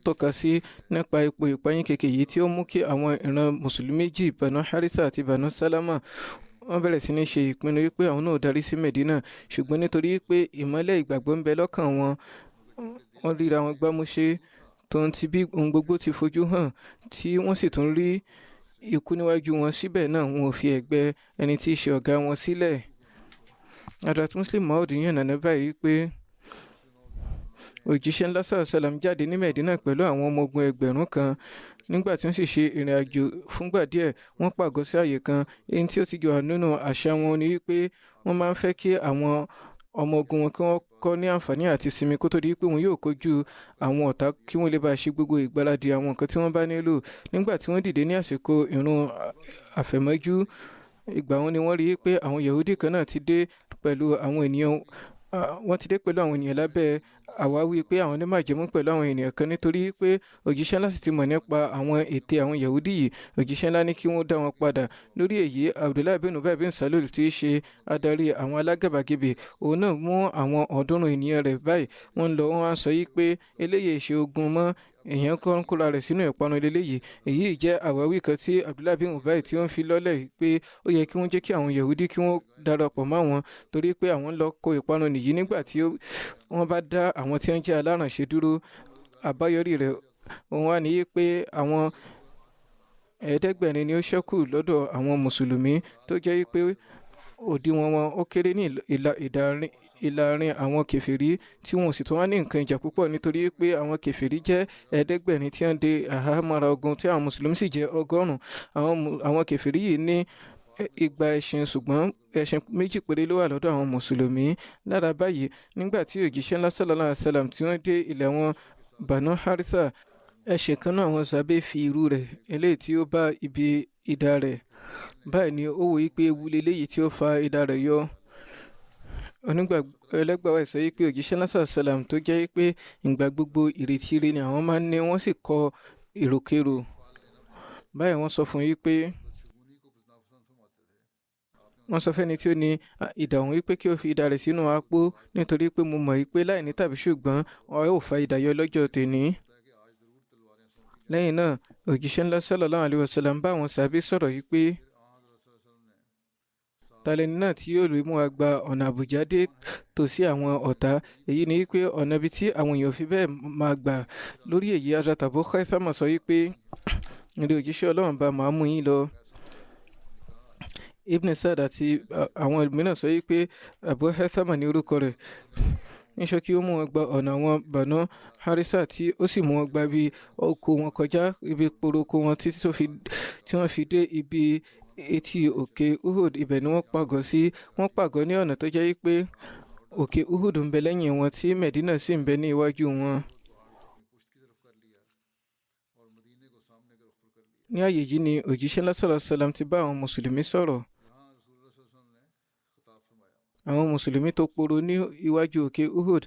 tọ́ka sí nípa ipò ìpayín keke yìí tí ó mú kí àwọn ìran mùsùlùmí méjì Banu Harisa àti Banu Salama wọ́n bẹ̀rẹ̀ sí ní ṣe ìpinnu wípé àwọn náà darí sí Medina, ṣùgbọ́n nítorí pé ìmọ́lẹ̀ ìgbàgbọ́ ń bẹ lọ́kàn wọn, wọ́n ríra wọn gbámúṣé tó ń ti bí ohun gbogbo ti fojú hàn tí wọ́n sì tún rí ikú níwájú wọn, síbẹ̀ náà wọn ò fi ẹ̀gbẹ́ ẹni tí í ṣe ọ̀gá wọn sílẹ̀. Hazrat Muslim Maud yànnàná báyìí pé òjíṣẹ́ ńlá sàlám jáde ní Medina pẹ̀lú àwọn ọmọ ogun 1000 kan. Nígbà tí wọ́n sì ṣe ìrìn àjò fúngbà díẹ̀, wọ́n pàgọ́ sí àyè kan. Èyí tí ó ti jọ nínú àṣà wọn ni wípé wọ́n máa ń fẹ́ kí àwọn ọmọ ogun wọn kí wọ́n kọ́ ní àǹfààní àti sinmi kó tó di pé wọn yóò kojú àwọn ọ̀tá, kí wọ́n lè bá ṣe gbogbo ìgbáradì àwọn nǹkan tí wọ́n bá nílò. Nígbà tí wọ́n dìde ní àsìkò ìrun àfẹ̀mọ́jú, ìgbà wọn ni wọ́n rí pé àwọn Yahudi kan náà ti dé pẹ̀lú àwọn ènìyàn lábẹ́ àwáwí pé àwọn ní májẹ̀mú pẹ̀lú àwọn ènìyàn kan, nítorí pé òjíṣẹ́ ńlá sì ti mọ̀ nípa àwọn ète àwọn Yahudi yìí. Òjíṣẹ́ ńlá ní kí wọ́n dá wọn padà. Lórí èyí, Abdullah bin Ubay bin Salul tí í ṣe adarí àwọn alágàbàgebè, òun náà mú àwọn 300 ènìyàn rẹ̀ báyìí. Wọ́n lọ wọ́n á sọ yìí pé eléyìí ṣe ogun mọ́, èèyàn kan kóra rẹ̀ sínú ìparun eléyìí. Èyí jẹ́ àwáwí kan tí Abdullah bin Ubay tí ó ń fi lọ́lẹ̀ pé ó yẹ kí wọ́n jẹ́ kí àwọn Yahudi kí wọ́n darapọ̀ mọ́ wọn, torí pé àwọn lọ kó ìparun nìyí. Nígbà tí wọ́n bá dá àwọn tí wọ́n jẹ́ alárànṣe dúró, àbáyọrí rẹ̀ òun wà ní pé àwọn 700 ni ó ṣẹ́kù lọ́dọ̀ àwọn mùsùlùmí, tó jẹ́ pé òdiwọ̀n wọn ó kéré ní ìlàrin àwọn kèfèrí tí wọn ò sì tún wá ní nǹkan ìjà púpọ̀, nítorí pé àwọn kèfèrí jẹ́ 700 tí wọ́n de àhámọ́ra ogun tí àwọn mùsùlùmí sì jẹ́ 100. Àwọn kèfèrí yìí ní 200 ẹṣin, ṣùgbọ́n ẹṣin 2 péré ló wà lọ́dọ̀ àwọn mùsùlùmí. Lára báyìí, nígbà tí òjíṣẹ́ ńlá sallallahu alaihi wasallam tí wọ́n dé ilẹ̀ wọn Banu Harisa, ẹṣin kan náà àwọn sàbẹ̀ fi irú rẹ̀ eléyìí tí ó bá ibi idà rẹ̀. Báyìí ni ó wòye pé ewu leléyìí tí ó fa idà rẹ̀ yọ. Ẹlẹ́gbàá wa sọ pé òjíṣẹ́ ńlá sallallahu alaihi wasallam tó jẹ́ pé ìgbà gbogbo ìrètí rere ni àwọn máa ń ní, wọ́n sì kọ èròkérò. Báyìí wọ́n sọ fún yín pé wọ́n sọ fẹ́ni tí ó ní idà ọ̀hún wípé kí ó fi idà rẹ̀ sínú àpò, nítorí pé mo mọ̀ wípé láìní tàbí ṣùgbọ́n wọn yóò fa idà yọ lọ́jọ́ tèní. Lẹ́yìn náà, òjíṣẹ́ ńlá sallallahu alaihi wasallam bá àwọn sàbí sọ̀rọ̀ wípé talẹ́ni náà tí yóò lè mú wa gba ọ̀nà Àbújá dé tòsí àwọn ọ̀tá. Èyí ni wípé ọ̀nà ibi tí àwọn èèyàn fi bẹ́ẹ̀ máa gbà. Lórí èyí, Hazrat Abu Khaisama sọ wípé ilé òjíṣẹ́ Ọlọ́run bá máa mú yín lọ. Ibn Sa'd àti àwọn mìíràn sọ wípé Abu Khaisama ní orúkọ rẹ̀. Ní ṣókí, ó mú wọn gba ọ̀nà àwọn Banu Harisa tí ó sì mú wọn gba bí oko wọn kọjá ibi poroko wọn títí tí wọ́n fi dé ibi etí òkè Uhud. Ibẹ̀ ni wọ́n pàgọ́ sí. Wọ́n pàgọ́ ní ọ̀nà tó jẹ́ wípé òkè Uhud ń bẹ lẹ́yìn wọn tí Medina sì ń bẹ ní iwájú wọn. Ní àyè yìí ni òjíṣẹ́ ńlá sallallahu alaihi wasallam ti bá àwọn mùsùlùmí sọ̀rọ̀. Àwọn mùsùlùmí tó poro ní iwájú òkè Uhud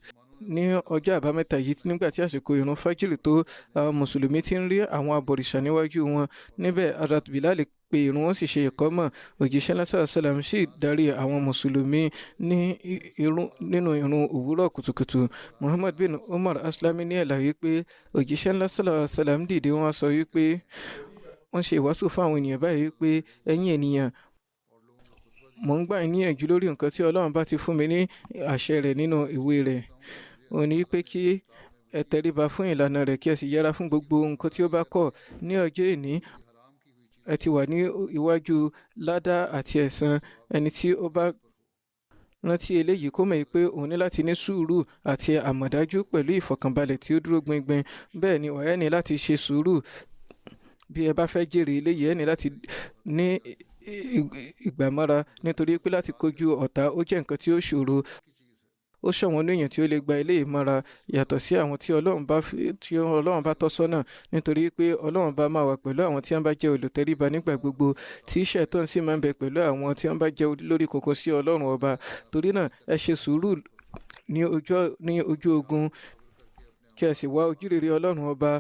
ní ọjọ́ àbámẹ́ta yìí, nígbà tí àsìkò ìrun fájìrì tó, àwọn mùsùlùmí ti ń rí àwọn abọ̀rìṣà níwájú wọn. Níbẹ̀, Hazrat Bilal pé ìrun, wọ́n sì ṣe ìkọ́mọ̀. Òjíṣẹ́ ńlá sallallahu alaihi wasallam sì darí àwọn mùsùlùmí nínú ìrun òwúrọ̀ kùtùkùtù. Muhammad bin Umar Aslami ní àlàyé pé òjíṣẹ́ ńlá sallallahu alaihi wasallam dìde, wọ́n sọ wípé wọ́n ṣe ìwàásù fún àwọn ènìyàn báyìí pé ẹ̀yin ènìyàn, mò ń gbà yín níyànjú lórí nǹkan tí Ọlọ́run bá ti fún mi ní àṣẹ rẹ̀ nínú ìwé rẹ̀. Ó ní pé kí ẹ tẹríba fún ìlànà rẹ̀, kí ẹ sì yẹra fún gbogbo nǹkan tí ó bá kọ̀. Ní ọjọ́ ìní, ẹ ti wà ní iwájú ládá àti ẹ̀san. Ẹni tí ó bá rántí eléyìí kó mọ̀ pé òun ní láti ní sùúrù àti àmọ̀dájú pẹ̀lú ìfọ̀kànbalẹ̀ tí ó dúró gbingbin. Bẹ́ẹ̀ ni wàá ní láti ṣe sùúrù. Bí ẹ bá fẹ́ jèrè eléyìí, ẹ ní láti ní ìgbàmọ́ra, nítorí pé láti kojú ọ̀tá ó jẹ́ nǹkan tí ó ṣòro. Ó ṣọ̀wọ́n èèyàn tí ó lè gba eléyìí mọ́ra yàtọ̀ sí àwọn tí Ọlọ́run bá tọ́ sọ́nà, nítorí pé Ọlọ́run bá máa wà pẹ̀lú àwọn tí wọ́n bá jẹ́ olùtẹríba nígbà gbogbo, tí Ṣẹ̀tánì sì máa ń bẹ pẹ̀lú àwọn tí wọ́n bá jẹ́ lórí kókó sí Ọlọ́run ọba. Torí náà, ẹ ṣe sùúrù ní ojú ogun. kí ẹ sì wá ojúrere Ọlọ́run ọba.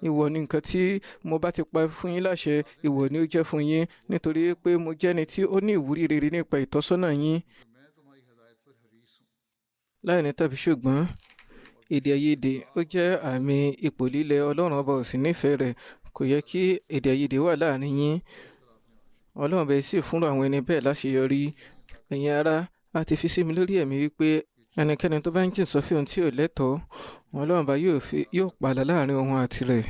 Ìwọ ni nǹkan tí mo bá ti pa fún yín láṣẹ, ìwọ ni ó jẹ́ fún yín, nítorí pé mo jẹ́ ẹni tí ó ní ìwúrí rere nípa ìtọ́sọ́nà yín. Láì ní tàbí ṣùgbọ́n, èdè àìyedè ó jẹ́ àmì ipò lílẹ̀. Ọlọ́run ọba ò sì nífẹ̀ẹ́ rẹ̀. Kò yẹ kí èdè àìyedè wà láàrin yín. Ọlọ́run ọba sì fún àwọn ẹni bẹ́ẹ̀ láṣeyọrí. Ẹ̀yin ará, a ti fi sí mi lórí ẹ̀mí wípé ẹnikẹ́ni tó bá ń jìn sọ́fìn ohun tí ò lẹ́tọ̀ọ́, Ọlọ́run ọba yóò pààlà láàrin òun àti rẹ̀.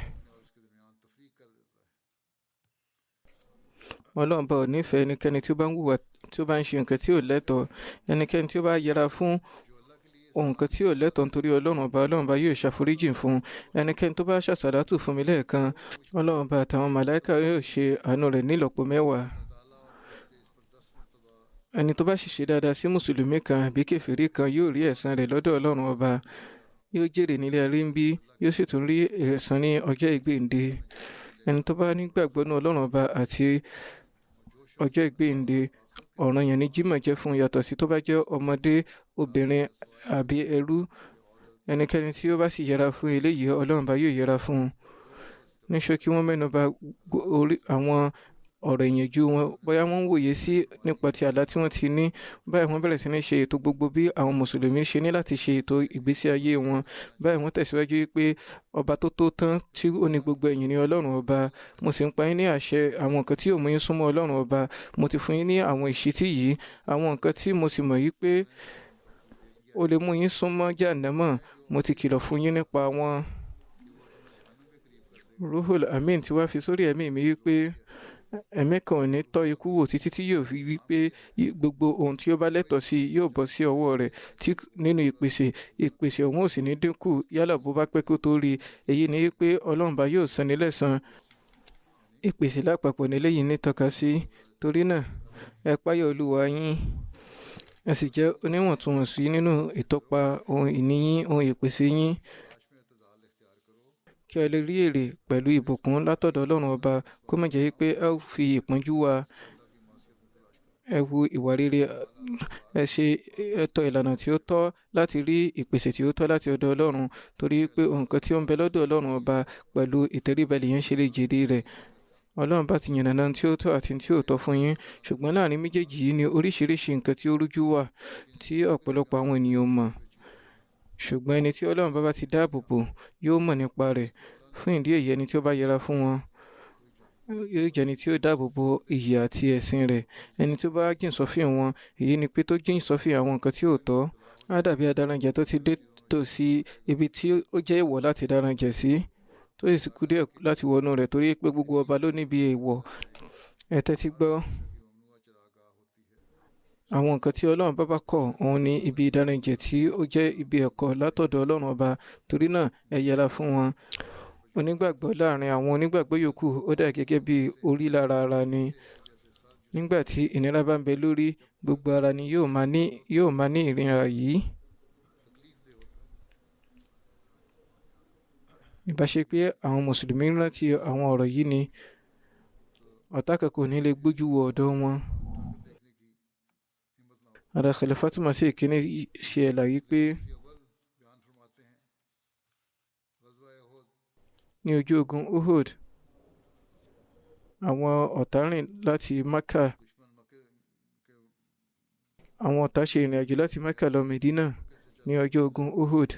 Ọlọ́run ọba ò nífẹ̀ẹ́ ẹnikẹ́ni tí ó bá ń hùwà, tí ó bá ń ṣe nǹkan tí ò lẹ́tọ̀ọ́. Ẹnikẹ́ni tí ó bá yẹra fún nǹkan tí ò lẹ́tọ̀ọ́ nítorí Ọlọ́run ọba yóò ṣàforíjì fún. Ẹnikẹ́ni tó bá ṣàsàlátù fún mi lẹ́ẹ̀kan, Ọlọ́run ọba àtàwọn màláíkà yóò ṣe àánú rẹ̀ ní ìlọ́po 10. Ẹni tó bá ṣe dáadáa sí mùsùlùmí kan àbí kèfèrí kan yóò rí ẹ̀san rẹ̀ lọ́dọ̀ Ọlọ́run ọba. Yóò jèrè nílé ayé ń bí, yóò sì tún rí ẹ̀san ní ọjọ́ ìgbéǹde. Ẹni tó bá nígbàgbọ́ nínú Ọlọ́run ọba àti ọjọ́ ìgbéǹde, ọ̀ranyàn ni jímọ̀ jẹ́ fún, yàtọ̀ sí tó bá jẹ́ ọmọdé, obìnrin àbí ẹrú. Ẹnikẹ́ni tí ó bá sì yẹra fún eléyìí, Ọlọ́run ọba yóò yẹra fún un. Ní ṣókí, wọ́n mẹ́nu bà àwọn ọ̀rọ̀ ìyànjú wọn, bóyá wọ́n ń wòye sí nípa ti àlá tí wọ́n ti ní. Báyìí wọ́n bẹ̀rẹ̀ sí ní ṣe ètò gbogbo bí àwọn mùsùlùmí ṣe ní láti ṣe ètò ìgbésí ayé wọn. Báyìí wọ́n tẹ̀síwájú wípé ọba tó tó tán tí ó ní gbogbo ẹ̀yìn ni Ọlọ́run ọba. Mo sì ń pa yín ní àṣẹ àwọn nǹkan tí yóò mú yín súnmọ́ Ọlọ́run ọba. Mo ti fún yín ní àwọn ìṣítí yìí, àwọn nǹkan tí mo sì mọ̀ wípé ó lè mú yín súnmọ́ Jahannama. Mo ti kìlọ̀ fún yín nípa wọn. Ruhul Amin ti wá fi sórí ẹ̀mí mi wípé ẹ̀mí kan ò ní tọ́ ikú wò títí tí yóò fi wípé gbogbo ohun tí ó bá lẹ́tọ̀ọ́ sí yóò bọ́ sí ọwọ́ rẹ̀ tí nínú ìpèsè òun ò sì ní dínkù yálà bó bá pẹ́ kó tó rí. Èyí ni wípé Ọlọ́run bá yóò san ní lẹ́san. Ìpèsè lápapọ̀ nílé yìí ní tọ́ka sí. Torí náà, ẹ páyà Olúwa yín, ẹ sì jẹ́ oníwọ̀ntúnwọ̀nsì nínú ìtọ́pa ohun ìní yín, ohun ìpèsè yín, kí ẹ lè rí èrè pẹ̀lú ìbùkún látọ̀dọ̀ Ọlọ́run ọba. Kó má jẹ́ wípé ẹ ó fi ìpọ́njú wa. Ẹ hu ìwà rere, ẹ ṣe ẹ̀tọ́ ìlànà tí ó tọ́ láti rí ìpèsè tí ó tọ́ láti ọ̀dọ̀ Ọlọ́run. Torí pé nǹkan tí ó ń bẹ lọ́dọ̀ Ọlọ́run ọba pẹ̀lú ìtẹríba lèèyàn ṣe lè jèrè rẹ̀. Ọlọ́run bá ti yànnàná tí ó tọ́ àti tí ó tọ́ fún yín. Ṣùgbọ́n láàrin méjèèjì yìí ni oríṣiríṣi nǹkan tí ó rújú wà tí ọ̀pọ̀lọpọ̀ àwọn ènìyàn mọ̀. Ṣùgbọ́n ẹni tí Ọlọ́run bá ti dáàbò bò yóò mọ̀ nípa rẹ̀. Fún ìdí èyí, ẹni tí ó bá yẹra fún wọn yóò jẹ́ ẹni tí ó dáàbò bo iyì àti ẹ̀sìn rẹ̀. Ẹni tí ó bá jìn sọ́fìn wọn, èyí ni pé tó jìn sọ́fìn àwọn nǹkan tí ò tọ́, á dàbí adaranjẹ tó ti dé tòsí ibi tí ó jẹ́ èèwọ̀ láti daranjẹ sí, tó sì kú díẹ̀ láti wọnú rẹ̀, torí pé gbogbo ọba ló níbi èèwọ̀. Ẹ tẹ́tí gbọ́. Àwọn nǹkan tí Ọlọ́run bá kọ̀, òun ni ibi ìdaranjẹ tí ó jẹ́ ibi ẹ̀kọ́ látọ̀dọ̀ Ọlọ́run ọba. Torí náà, ẹ yẹra fún wọn. Onígbàgbọ́ láàrin àwọn onígbàgbọ́ yòókù ó dà gẹ́gẹ́ bí orí lára ara ni. Nígbà tí ìnira bá ń bẹ lórí, gbogbo ara ni yóò máa ní ìnira yìí. Ìbáṣe pé àwọn mùsùlùmí rántí àwọn ọ̀rọ̀ yìí ni, ọ̀tá kankan kò ní lè gbójú wo ọ̀dọ̀ wọn. Ara Khalifatul Masih Ìkíní ṣe àlàyé pé ní ojú ogun Uhud, àwọn ọ̀tá rìn láti Mecca. Àwọn ọ̀tá ṣe ìrìn àjò láti Mecca lọ Medina ní ọjọ́ ogun Uhud.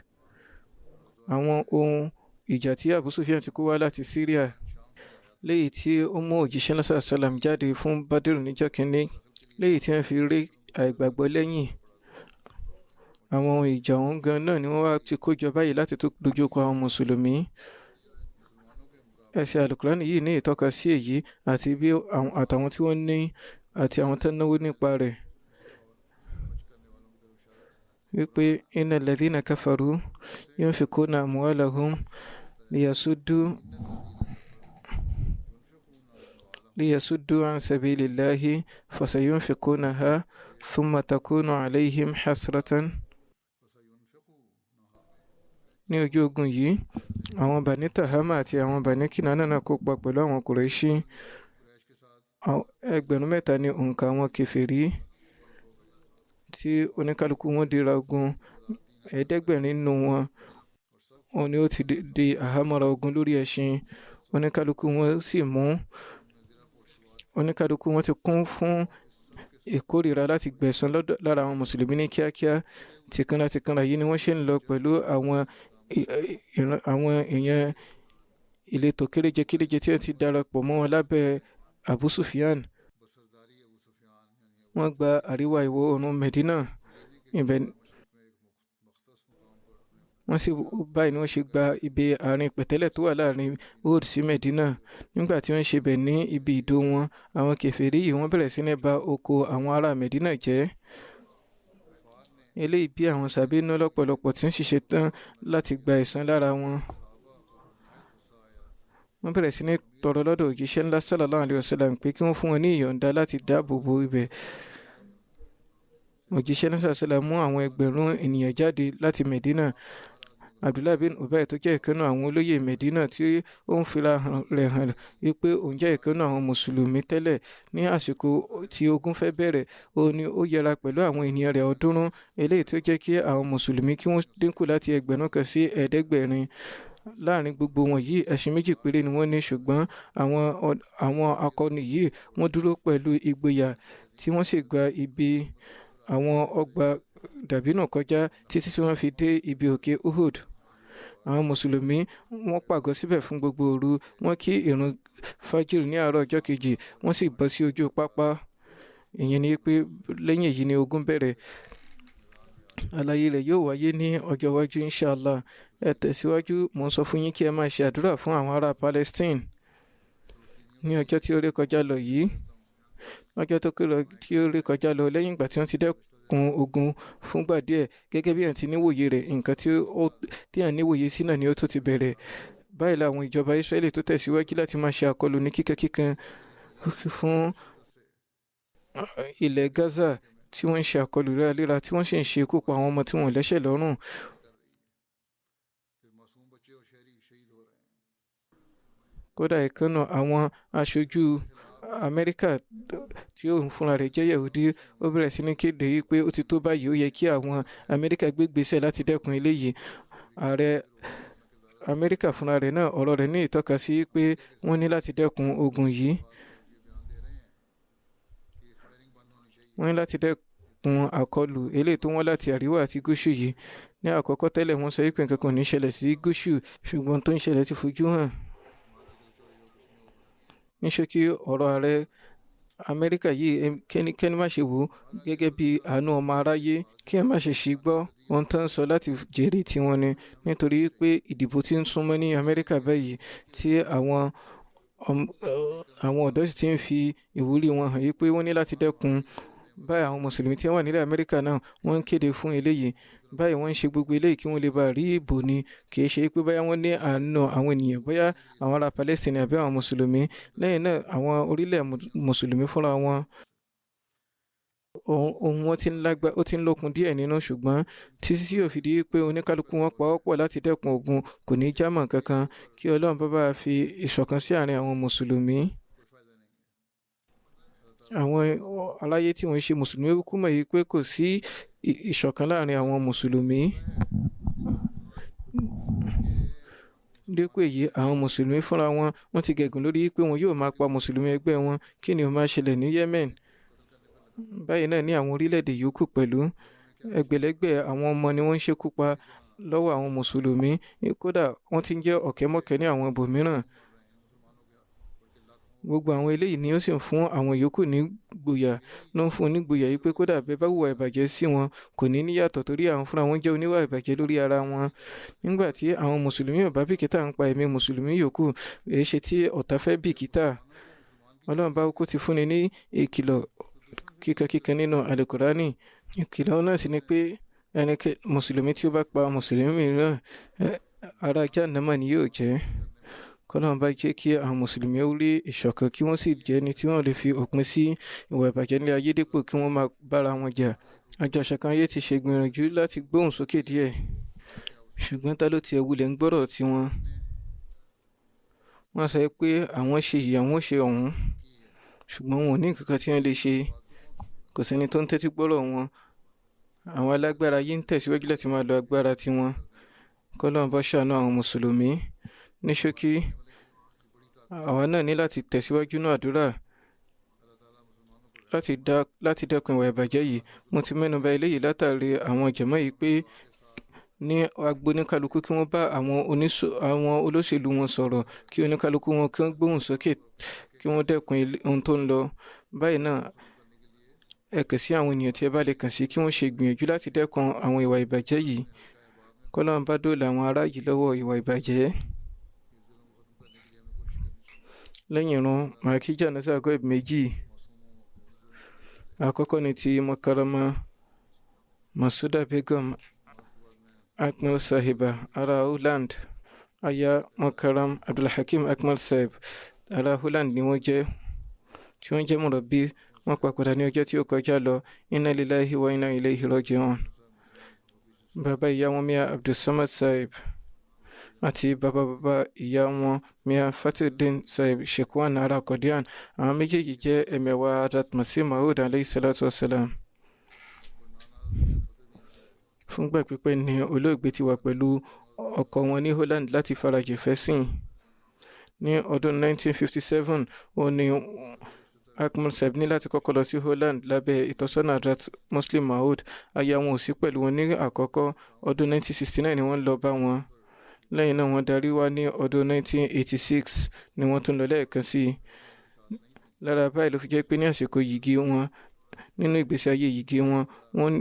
Àwọn ohun ìjà tí Abu Sufyan ti kó wá láti Syria, léyìí tí ó mú òjíṣẹ́ náà sàlám jáde fún Badr níjọ́ kínní, léyìí tí wọ́n fi rí àìgbàgbọ́ lẹ́yìn. Àwọn ohun ìjà ọ̀hún gan náà ni wọ́n wá ti kó jọ báyìí láti tó dojú kọ àwọn mùsùlùmí. Ẹsẹ̀ Al-Qur'ani yìí ní ìtọ́ka sí èyí àti bí àtàwọn tí wọ́n ní àti àwọn tó náwó nípa rẹ̀. Wípé innal ladhina kafaru yunfiquna amwalahum liyasuddu an sabilillahi fasayunfiqunaha thumma takunu alayhim hasratan. Ní ojú ogun yìí, àwọn Bani Tahama àti àwọn Bani Kinana náà kópa pẹ̀lú àwọn Quraishi. 3,000 ni òǹkà àwọn kèfèrí tí oníkálukú wọn dira ogun. 700 nínú wọn òun ni ó ti di àhámọ́ra ogun lórí ẹṣin. Oníkálukú wọn sì mú oníkálukú wọn ti kún fún ìkórìíra láti gbẹ̀san lára àwọn mùsùlùmí ní kíákíá. Tìkanra yìí ni wọ́n ṣe ń lọ pẹ̀lú àwọn èèyàn ìletò kéréje tí wọ́n ti darapọ̀ mọ́ wọn lábẹ́ Abu Sufyan. Wọ́n gba àríwá ìwọ̀ oòrùn Medina. Wọ́n sì báyìí ni wọ́n ṣe gba ibi àárín pẹ̀tẹ́lẹ̀ tó wà láàrin Uhud sí Medina. Nígbà tí wọ́n ṣe bẹ̀ ní ibi ìdó wọn, àwọn kèfèrí yìí wọ́n bẹ̀rẹ̀ sí ní ba oko àwọn ará Medina jẹ́. Eléyìí bí àwọn sàbí inú lọ́pọ̀lọpọ̀ tí ń ṣiṣẹ́ tán láti gba ẹ̀san lára wọn. Wọ́n bẹ̀rẹ̀ sí ní tọrọ lọ́dọ̀ òjíṣẹ́ ńlá sallallahu alaihi wasallam pé kí wọ́n fún wọn ní ìyọ̀ǹda láti dáàbò bo ibẹ̀. Òjíṣẹ́ ńlá sallallahu alaihi wasallam mú àwọn ẹgbẹ̀rún ènìyàn jáde láti Medina. Abdullah bin Ubay tó jẹ́ ìkànnà àwọn olóyè Medina tí ó ń fira rẹ̀ hàn wípé òun jẹ́ ìkànnà àwọn mùsùlùmí tẹ́lẹ̀ ní àsìkò tí ogun fẹ́ bẹ̀rẹ̀, ó ní ó yẹra pẹ̀lú àwọn ènìyàn rẹ̀ ọ̀ọ́dúnrún, eléyìí tó jẹ́ kí àwọn mùsùlùmí kí wọ́n dínkù láti 1000 kan sí 500. Láàrin gbogbo wọn yìí ẹṣin méjì péré ni wọ́n ní, ṣùgbọ́n àwọn akọni yìí wọ́n dúró pẹ̀lú ìgboyà tí wọ́n sì gba ibi àwọn ọgbà dàbínù kọjá títí tí wọ́n fi dé ibi òkè Uhud. Àwọn mùsùlùmí wọ́n pàgọ́ síbẹ̀ fún gbogbo òru. Wọ́n kí ìrun fajr ní àárọ̀ ọjọ́ kejì, wọ́n sì bọ́ sí ojú pápá. Ìyẹn ni pé lẹ́yìn èyí ni ogun bẹ̀rẹ̀. Àlàyé rẹ̀ yóò wáyé ní ọjọ́ iwájú inshallah. Ẹ tẹ̀síwájú, mo ń sọ fún yín kí ẹ máa ṣe àdúrà fún àwọn ará Palestine. Ní ọjọ́ tí ó ré kọjá lọ yìí, lẹ́yìn ìgbà tí wọ́n ti dẹ́kun ogun fúngbà díẹ̀, gẹ́gẹ́ bí àǹtí níwòye rẹ̀, nǹkan tí à ń níwòye sí náà ni ó tún ti bẹ̀rẹ̀. Báyìí làwọn ìjọba Israeli tó tẹ̀síwájú láti máa ṣe àkọlù ní kíkankíkan fún ilẹ̀ Gaza, tí wọ́n ń ṣe àkọlù léraléra, tí wọ́n sì ń ṣe ikú pa àwọn ọmọ tí wọ́n lẹ́sẹ̀ lọ́rùn. Kódà ìkànnà àwọn aṣojú Amẹ́ríkà tí ó ń fúnra rẹ̀ jẹ́ Yahudi, ó bẹ̀rẹ̀ sí ní kéde pé ó ti tó báyìí, ó yẹ kí àwọn Amẹ́ríkà gbé ìgbésẹ̀ láti dẹ́kun eléyìí. Ààrẹ Amẹ́ríkà fúnra rẹ̀ náà, ọ̀rọ̀ rẹ̀ ní ìtọ́ka sí pé wọ́n ní láti dẹ́kun ogun yìí. Wọ́n ní láti dẹ́kun àkọlù eléyìí tó wọ́n láti àríwá àti gúúsù yìí. Ní àkọ́kọ́ tẹ́lẹ̀ wọ́n sọ pé nǹkan kan ní ṣẹlẹ̀ sí gúúsù, ṣùgbọ́n tó ń ṣẹlẹ̀ ti fojú hàn. Ní ṣókí, ọ̀rọ̀ ààrẹ Amẹ́ríkà yìí kẹ́ni má ṣe wò gẹ́gẹ́ bí àánú ọmọ aráyé, kí ẹ má ṣe ṣì gbọ́ ohun tó ń sọ láti jèrè tiwọn ni, nítorí pé ìdìbò ti ń súnmọ́ ní Amẹ́ríkà báyìí, tí àwọn ọ̀dọ́ sì ti ń fi ìwúrí wọn hàn yí pé wọ́n ní láti dẹ́kun. Báyìí àwọn mùsùlùmí tí wọ́n wà nílẹ̀ Amẹ́ríkà náà wọ́n ń kéde fún eléyìí. Báyìí wọ́n ń ṣe gbogbo eléyìí kí wọ́n lè bá rí ìbò ni, kì í ṣe pé báyà wọ́n ní àánú àwọn ènìyàn, bóyá àwọn ará Palestine àbí àwọn mùsùlùmí. Lẹ́yìn náà àwọn orílẹ̀ mùsùlùmí fúnra wọn, ohun wọn ó ti ń lókun díẹ̀ nínú, ṣùgbọ́n títí tí yóò fi di pé oníkálukú wọn pawọ́pọ̀ láti dẹ́kun ogun kò ní jámọ́ kankan. Kí Ọlọ́run bá fi ìṣọ̀kan sí àárín àwọn mùsùlùmí. Àwọn aláyé tí wọ́n ṣe mùsùlùmí kú mọ̀ yìí pé kò sí ìṣọ̀kan láàrin àwọn mùsùlùmí. Dípò èyí, àwọn mùsùlùmí fúnra wọn ti gẹ̀gùn lórí pé wọn yóò máa pa mùsùlùmí ẹgbẹ́ wọn. Kí ni ó máa ṣẹlẹ̀ ní Yemen? Báyìí náà ní àwọn orílẹ̀-èdè yòókù pẹ̀lú ẹgbẹ̀lẹ́gbẹ̀ àwọn ọmọ ni wọ́n ń ṣekú pa lọ́wọ́ àwọn mùsùlùmí. Kódà wọ́n ti ń jẹ́ ọ̀kẹ́mọ̀kẹ́ ní àwọn ibòmíràn. Gbogbo àwọn eléyìí ni ó sì ń fún àwọn yòókù ní gboyà, ló ń fún onígboyà yìí pé kódà bẹ́ẹ̀ bá hùwà ìbàjẹ́ sí wọn kò ní níyàtọ̀, torí àwọn fúnra wọn jẹ́ oníwà ìbàjẹ́ lórí ara wọn. Nígbà tí àwọn mùsùlùmí ò bá bìkítà ń pa ẹ̀mí mùsùlùmí yòókù, èyí ṣe tí ọ̀tá fẹ́ bìkítà. Ọlọ́run bá kó ti fúnni ní ìkìlọ̀ kíkankíkan nínú Al-Qur'ani. Ìkìlọ̀ náà sì ni pé ẹnikẹ́ni mùsùlùmí tí ó bá pa mùsùlùmí mìíràn, ará Jahannama ni yóò jẹ́. Kọ́lọ́run bá jẹ́ kí àwọn mùsùlùmí ó rí ìṣọ̀kan, kí wọ́n sì jẹ́ ẹni tí wọ́n lè fi òpin sí ìwà ìbàjẹ́ ní ayé dípò kí wọ́n máa bára wọn jà. Àjọ ìṣọ̀kan ayé ti ṣe gbìyànjú láti gbóhùn sókè díẹ̀, ṣùgbọ́n ta ló tiẹ̀ wulẹ̀ ń gbọ́rọ̀ tiwọn. Wọ́n sọ pé àwọn ṣe yìí, àwọn ṣe ọ̀hún, ṣùgbọ́n wọn ò ní nǹkan kan tí wọ́n lè ṣe. Kò sẹ́ni tó ń tẹ́tí gbọ́rọ̀ wọn. Àwọn alágbára yìí ń tẹ̀síwájú láti máa lo agbára tiwọn. kọ́lọ́n bá ṣàánú àwọn mùsùlùmí. Ní ṣókí, àwa náà ní láti tẹ̀síwájú náà àdúrà láti dẹ́kun ìwà ìbàjẹ́ yìí. Mo ti mẹ́nuba eléyìí látàrí àwọn jàmá yìí pé ní agbo oníkálukú kí wọ́n bá àwọn olóṣèlú wọn sọ̀rọ̀, kí oníkálukú wọn kí wọ́n gbóhùn sókè, kí wọ́n dẹ́kun ohun tó ń lọ. Báyìí náà ẹ kàn sí àwọn ènìyàn tí ẹ bá lè kàn sí kí wọ́n ṣe gbìyànjú láti dẹ́kun àwọn ìwà ìbàjẹ́ yìí. Kọ́lọ́n bá dóòlà àwọn ará yìí lọ́wọ́ ìwà ìbàjẹ́. Lẹ́yìn irun, màá kí jánásà ghaib méjì. Àkọ́kọ́ ni ti Mukarrama Masuda Begum Akmal Sahiba ará Holland, aya Mukarram Abdulhakim Akmal Sahib ará Holland ni wọ́n jẹ́, tí wọ́n jẹ́ mùrọ̀bí. Wọ́n papòdà ní ọjọ́ tí ó kọjá lọ. Inna lillahi wa inna ilayhi raji'un. Bàbá ìyá wọn Mia Abdulsamad Sahib àti bàbá ìyá wọn Mia Fatuddin Sahib Shekwan ará Qadian. Àwọn méjèèjì jẹ́ ẹ̀mẹ̀wà Hazrat Masih Maud alayhi salatu wassalam. Fúngbà pípẹ́ ni olóògbé ti wà pẹ̀lú ọkọ wọn ní Holland láti farajì fẹ́sìn. Ní ọdún 1957 ó ní Akmal Sahib ní láti kọ́kọ́ lọ sí Holland lábẹ́ ìtọ́sọ́nà Hazrat Muslim Maud. Aya wọn ò sí pẹ̀lú wọn ní àkọ́kọ́. Ọdún 1969 ni wọ́n lọ bá wọn. Lẹ́yìn náà wọ́n darí wá ní ọdún 1986 ni wọ́n tún lọ lẹ́ẹ̀kan sí i. Lára báyìí ló fi jẹ́ pé ní àsìkò yìgì wọn, nínú ìgbésí ayé yìgì wọn,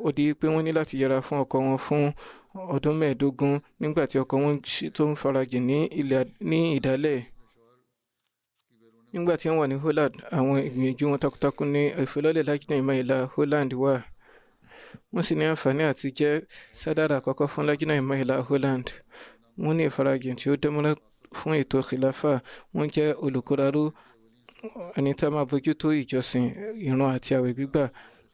ó di pé wọ́n ní láti yẹra fún ọkọ wọn fún ọdún 15 nígbà tí ọkọ wọn tó ń farajìn ní ìdálẹ̀. Nígbà tí wọ́n wà ní Holland, àwọn ìgbìyànjú wọn takuntakun ní ìfilọ́lẹ̀ Lajna Imaila Holland wà. Wọ́n sì ní àǹfààní àti jẹ́ sádàrà àkọ́kọ́ fún Lajna Imaila Holland. Wọ́n ní ìfarajìn tí ó dánmọ́rán fún ètò khilafa. Wọ́n jẹ́ olùkóraró ẹni tá máa bójútó ìjọsìn, ìran àti àwẹ̀ gbígbà.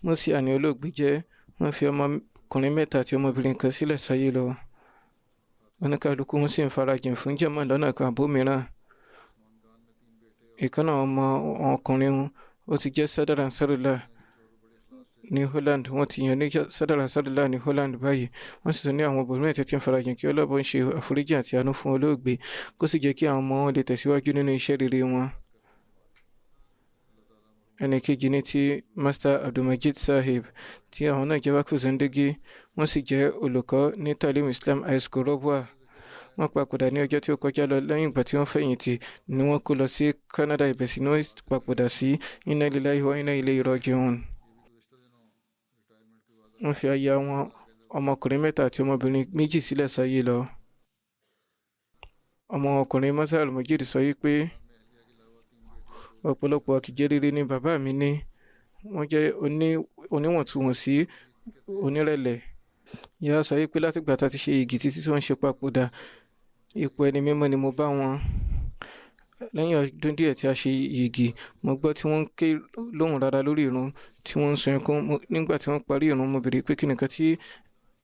Wọ́n sì àní olóògbé jẹ́. Wọ́n fi ọmọkùnrin 3 àti ọmọbìnrin kan sílẹ̀ sáyé lọ. Oníkálukú wọn sì ń farajìn fún jàmá lọ́nà kan àbómìíràn. Ìkan náà ọmọ ọkùnrin ó ti jẹ́ Sadar Ansarullah ní Holland. Wọ́n ti yàn ní Sadar Ansarullah ní Holland báyìí. Wọ́n sì tún ní àwọn obìnrin tí ń farajìn kí Ọlọ́run ń ṣe àforíjì àti àánú fún olóògbé, kó sì jẹ́ kí àwọn ọmọ wọn lè tẹ̀síwájú nínú iṣẹ́ rere wọn. Ẹni kejì ní ti Master Abdulmajid Sahib, tí àwọn náà jẹ́ Waqf Zindagi. Wọ́n sì jẹ́ olùkọ́ ní Talim Islam High School Robwa. Wọ́n papòdà ní ọjọ́ tí ó kọjá lọ. Lẹ́yìn ìgbà tí wọ́n fẹ̀yìntì ni wọ́n kó lọ sí Canada. Ibẹ̀ sì ni wọ́n papòdà sí. Inna lillahi wa inna ilayhi raji'un. Wọ́n fi aya wọn ọmọkùnrin 3 àti ọmọbìnrin 2 sílẹ̀ sáyé lọ. Ọmọkùnrin Masar Al-Majid sọ wípé ọ̀pọ̀lọpọ̀ àkìjẹ́ rere ni bàbá mi ní. Wọ́n jẹ́ oníwọ̀ntúnwọ̀nsí, onírẹ̀lẹ̀. Ìyá sọ wípé látìgbà tá ti ṣe igi títí tí wọ́n ṣe papòdà, ipò ẹni mímọ́ ni mo bá wọn. Lẹ́yìn ọdún díẹ̀ tí a ṣe igi, mo gbọ́ tí wọ́n ń ké lóhùn rárá lórí ìrun, tí wọ́n ń sun ẹkún. Nígbà tí wọ́n parí ìrun, mo béèrè pé kí nìkan tí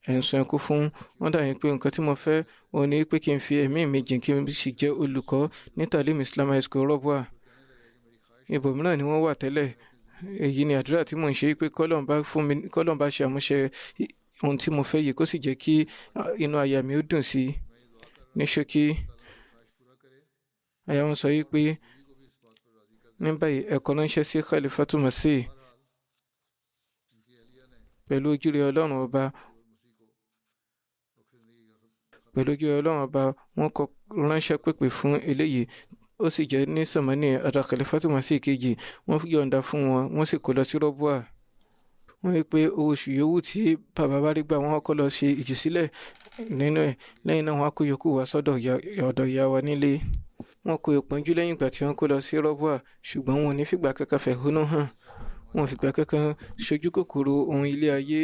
ẹ̀ ń sun ẹkún fún. Wọ́n dà yín pé nǹkan tí mo fẹ́ òun ni pé kí n fi ẹ̀mí mi jìn kí n sì jẹ́ olùkọ́ ní Talim Islam High School Robwa. Ibòmíràn ni wọ́n wà tẹ́lẹ̀. Èyí ni àdúrà tí mò ń ṣe pé kọ́lọ́n bá ṣe àmúṣe ohun tí mo fẹ́ yìí, kó sì jẹ́ kí inú aya mi ó dùn sí i. Ní ṣókí, aya wọn sọ wípé ní báyìí ẹ̀kọ́ ránṣẹ́ sí Khalifatul Masih pẹ̀lú ojúre Ọlọ́run ọba. Wọ́n kọ ránṣẹ́ pèpè fún eléyìí. Ó sì jẹ́ ní sàmánì ara Khalifatul Masih kejì. Wọ́n yọ̀ǹda fún wọn, wọ́n sì kó lọ sí Robwa. Wọ́n rí pé oṣù yòówù tí bàbá bá rí gbà, wọ́n kọ́ lọ ṣe ìjùsílẹ̀ nínú ẹ̀. Lẹ́yìn náà wọ́n á kó yòókù wá sọ́dọ̀ ọ̀dọ̀ ìyá wa nílé. Wọ́n kó ìpọ́njú lẹ́yìn ìgbà tí wọ́n kó lọ sí Robwa, ṣùgbọ́n wọn ò ní fìgbà kankan fẹ̀hónú hàn. Wọn ò fìgbà kankan ṣojú kòkòrò ohun ilé ayé.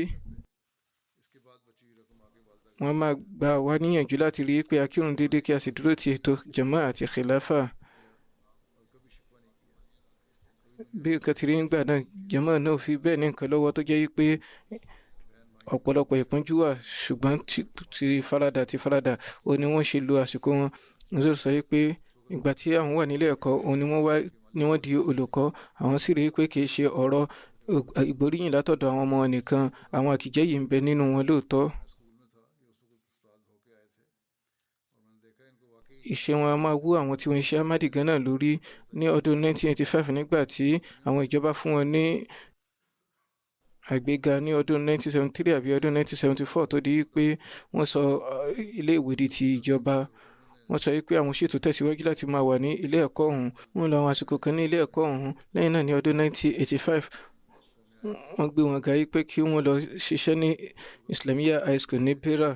Wọ́n máa gbà wá níyànjú láti rí pé a kírun déédéé, kí a sì dúró ti ètò jàmá àti khilafa. Bí nǹkan ti rí nígbà náà, jàmá náà fi bẹ́ẹ̀ ní nǹkan lọ́wọ́ tó jẹ́ pé ọ̀pọ̀lọpọ̀ ìpọ́njú wà, ṣùgbọ́n ti farada òun ni wọ́n ṣe lo àsìkò wọn. Nzor sọ pé ìgbà tí àwọn wà nílé ẹ̀kọ́ òun ni wọ́n di olùkọ́. Àwọn sì rí pé kì í ṣe ọ̀rọ̀ ìgbóríyìn látọ̀dọ̀ àwọn ọmọ nìkan, àwọn àkìjẹ́ yìí ń bẹ nínú wọn lóòótọ́. ìṣe wọn a máa wú àwọn tí wọ́n ń ṣe Ahmadi gan náà lórí ní ọdún 1985 nígbà tí àwọn ìjọba fún wọn ní àgbéga ní ọdún 1973 àbí ọdún 1974 tó di pé wọ́n sọ ilé ìwé di ti ìjọba. Wọ́n sọ pé àwọn ṣètò tẹ̀síwájú láti máa wà ní ilé ẹ̀kọ́ ọ̀hún. Wọ́n lò àwọn àsìkò kan ní ilé ẹ̀kọ́ ọ̀hún. Lẹ́yìn náà ní ọdún 1985 wọ́n gbé wọn ga pé kí wọ́n lọ ṣiṣẹ́ ní Islamiyya High School ní Beira.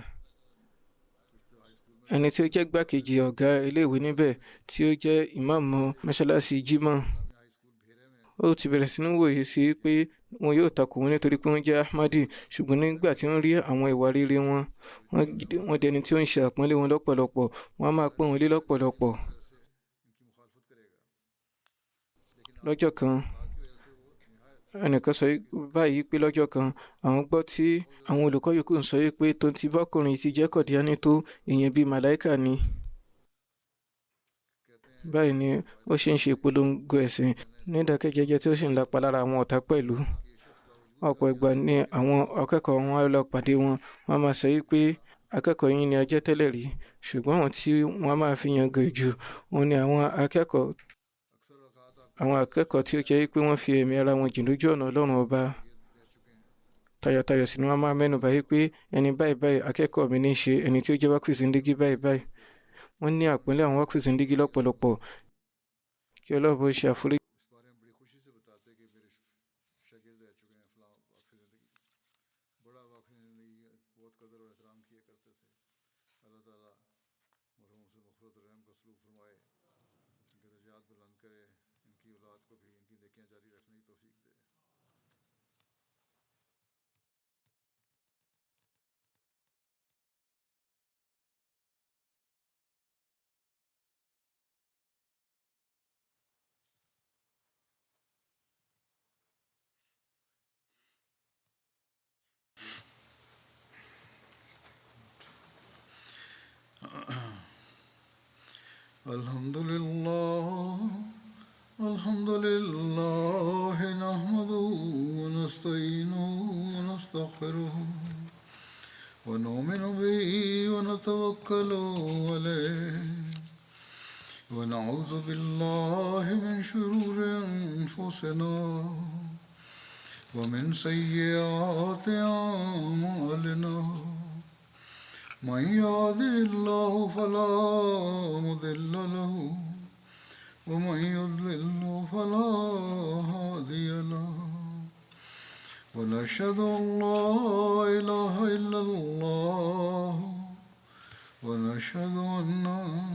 Ẹni tí ó jẹ́ gbákejì ọ̀gá iléèwé níbẹ̀ tí ó jẹ́ ìmáàmù mọ́ṣáláṣí Jímọ̀, ó ti bẹ̀rẹ̀ sí ní wòye sí pé wọn yóò takò wọn nítorí pé wọ́n jẹ́ Ahmadi, ṣùgbọ́n nígbà tí wọ́n rí àwọn ìwà rere wọn, wọ́n dẹni tí ó ń ṣe àpọ́nlé wọn lọ́pọ̀lọpọ̀, wọ́n á máa pọ́n wọn lé lọ́pọ̀lọpọ̀. Lọ́jọ́ kan ẹnìkan sọ báyìí pé lọ́jọ́ kan àwọn gbọ́ tí àwọn olùkọ́ yòókù ń sọ pé tó ti bọ́kùnrin ti jẹ́ Kọ̀díánì tó èèyàn bíi màláìkà ni. Báyìí ni ó ṣe ń ṣe ìpolongo ẹ̀sìn ní ìdákẹ́jẹ́jẹ́ tí ó sì ń lapa lára àwọn ọ̀tá pẹ̀lú. Ọ̀pọ̀ ìgbà ni àwọn akẹ́kọ̀ọ́ wọn á lọ pàdé wọn, wọ́n á máa sọ pé akẹ́kọ̀ọ́ yín ni a jẹ́ tẹ́lẹ̀ rí, ṣùgbọ́n àwọn tí wọ́n máa fi yangàn jù wọn ni àwọn akẹ́kọ̀ọ́ tí ó jẹ́ pé wọ́n fi ẹ̀mí ara wọn jìn lójú ọ̀nà Ọlọ́run ọba. Tayọ̀tayọ̀ sì ni wọ́n máa mẹ́nu báyìí pé ẹni báyìí báyìí akẹ́kọ̀ọ́ mi ní í ṣe, ẹni tí ó jẹ́ Waqf Zindigi báyìí báyìí. Wọ́n ní àpọ́nlé àwọn Waqf Zindigi lọ́pọ̀lọpọ̀. Kí Ọlọ́run bó ṣe àforíjì. الحمد لله نحمده ونستعينه ونستغفره ونؤمن به ونتوكل عليه ونعوذ بالله من شرور أنفسنا ومن سيئات أعمالنا. من يهده الله فلا مضل له ومن يضلل فلا هادي له ونشهد أن لا إله إلا الله ونشهد أن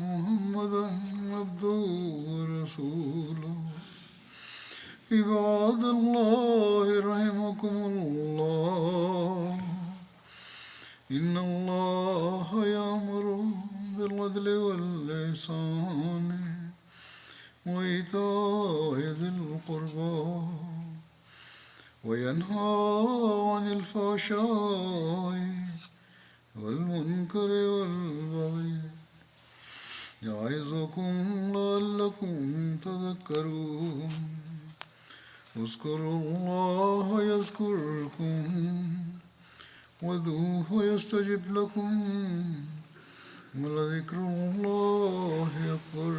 محمدا عبده ورسوله. عباد الله رحمكم الله، إن الله يأمر بالعدل والإحسان وإيتاء ذي القربى وينهى عن الفحشاء والمنكر والبغي يعظكم لعلكم تذكرون. اذكروا الله يذكركم وادعوه يستجب لكم ولذكر الله أكبر.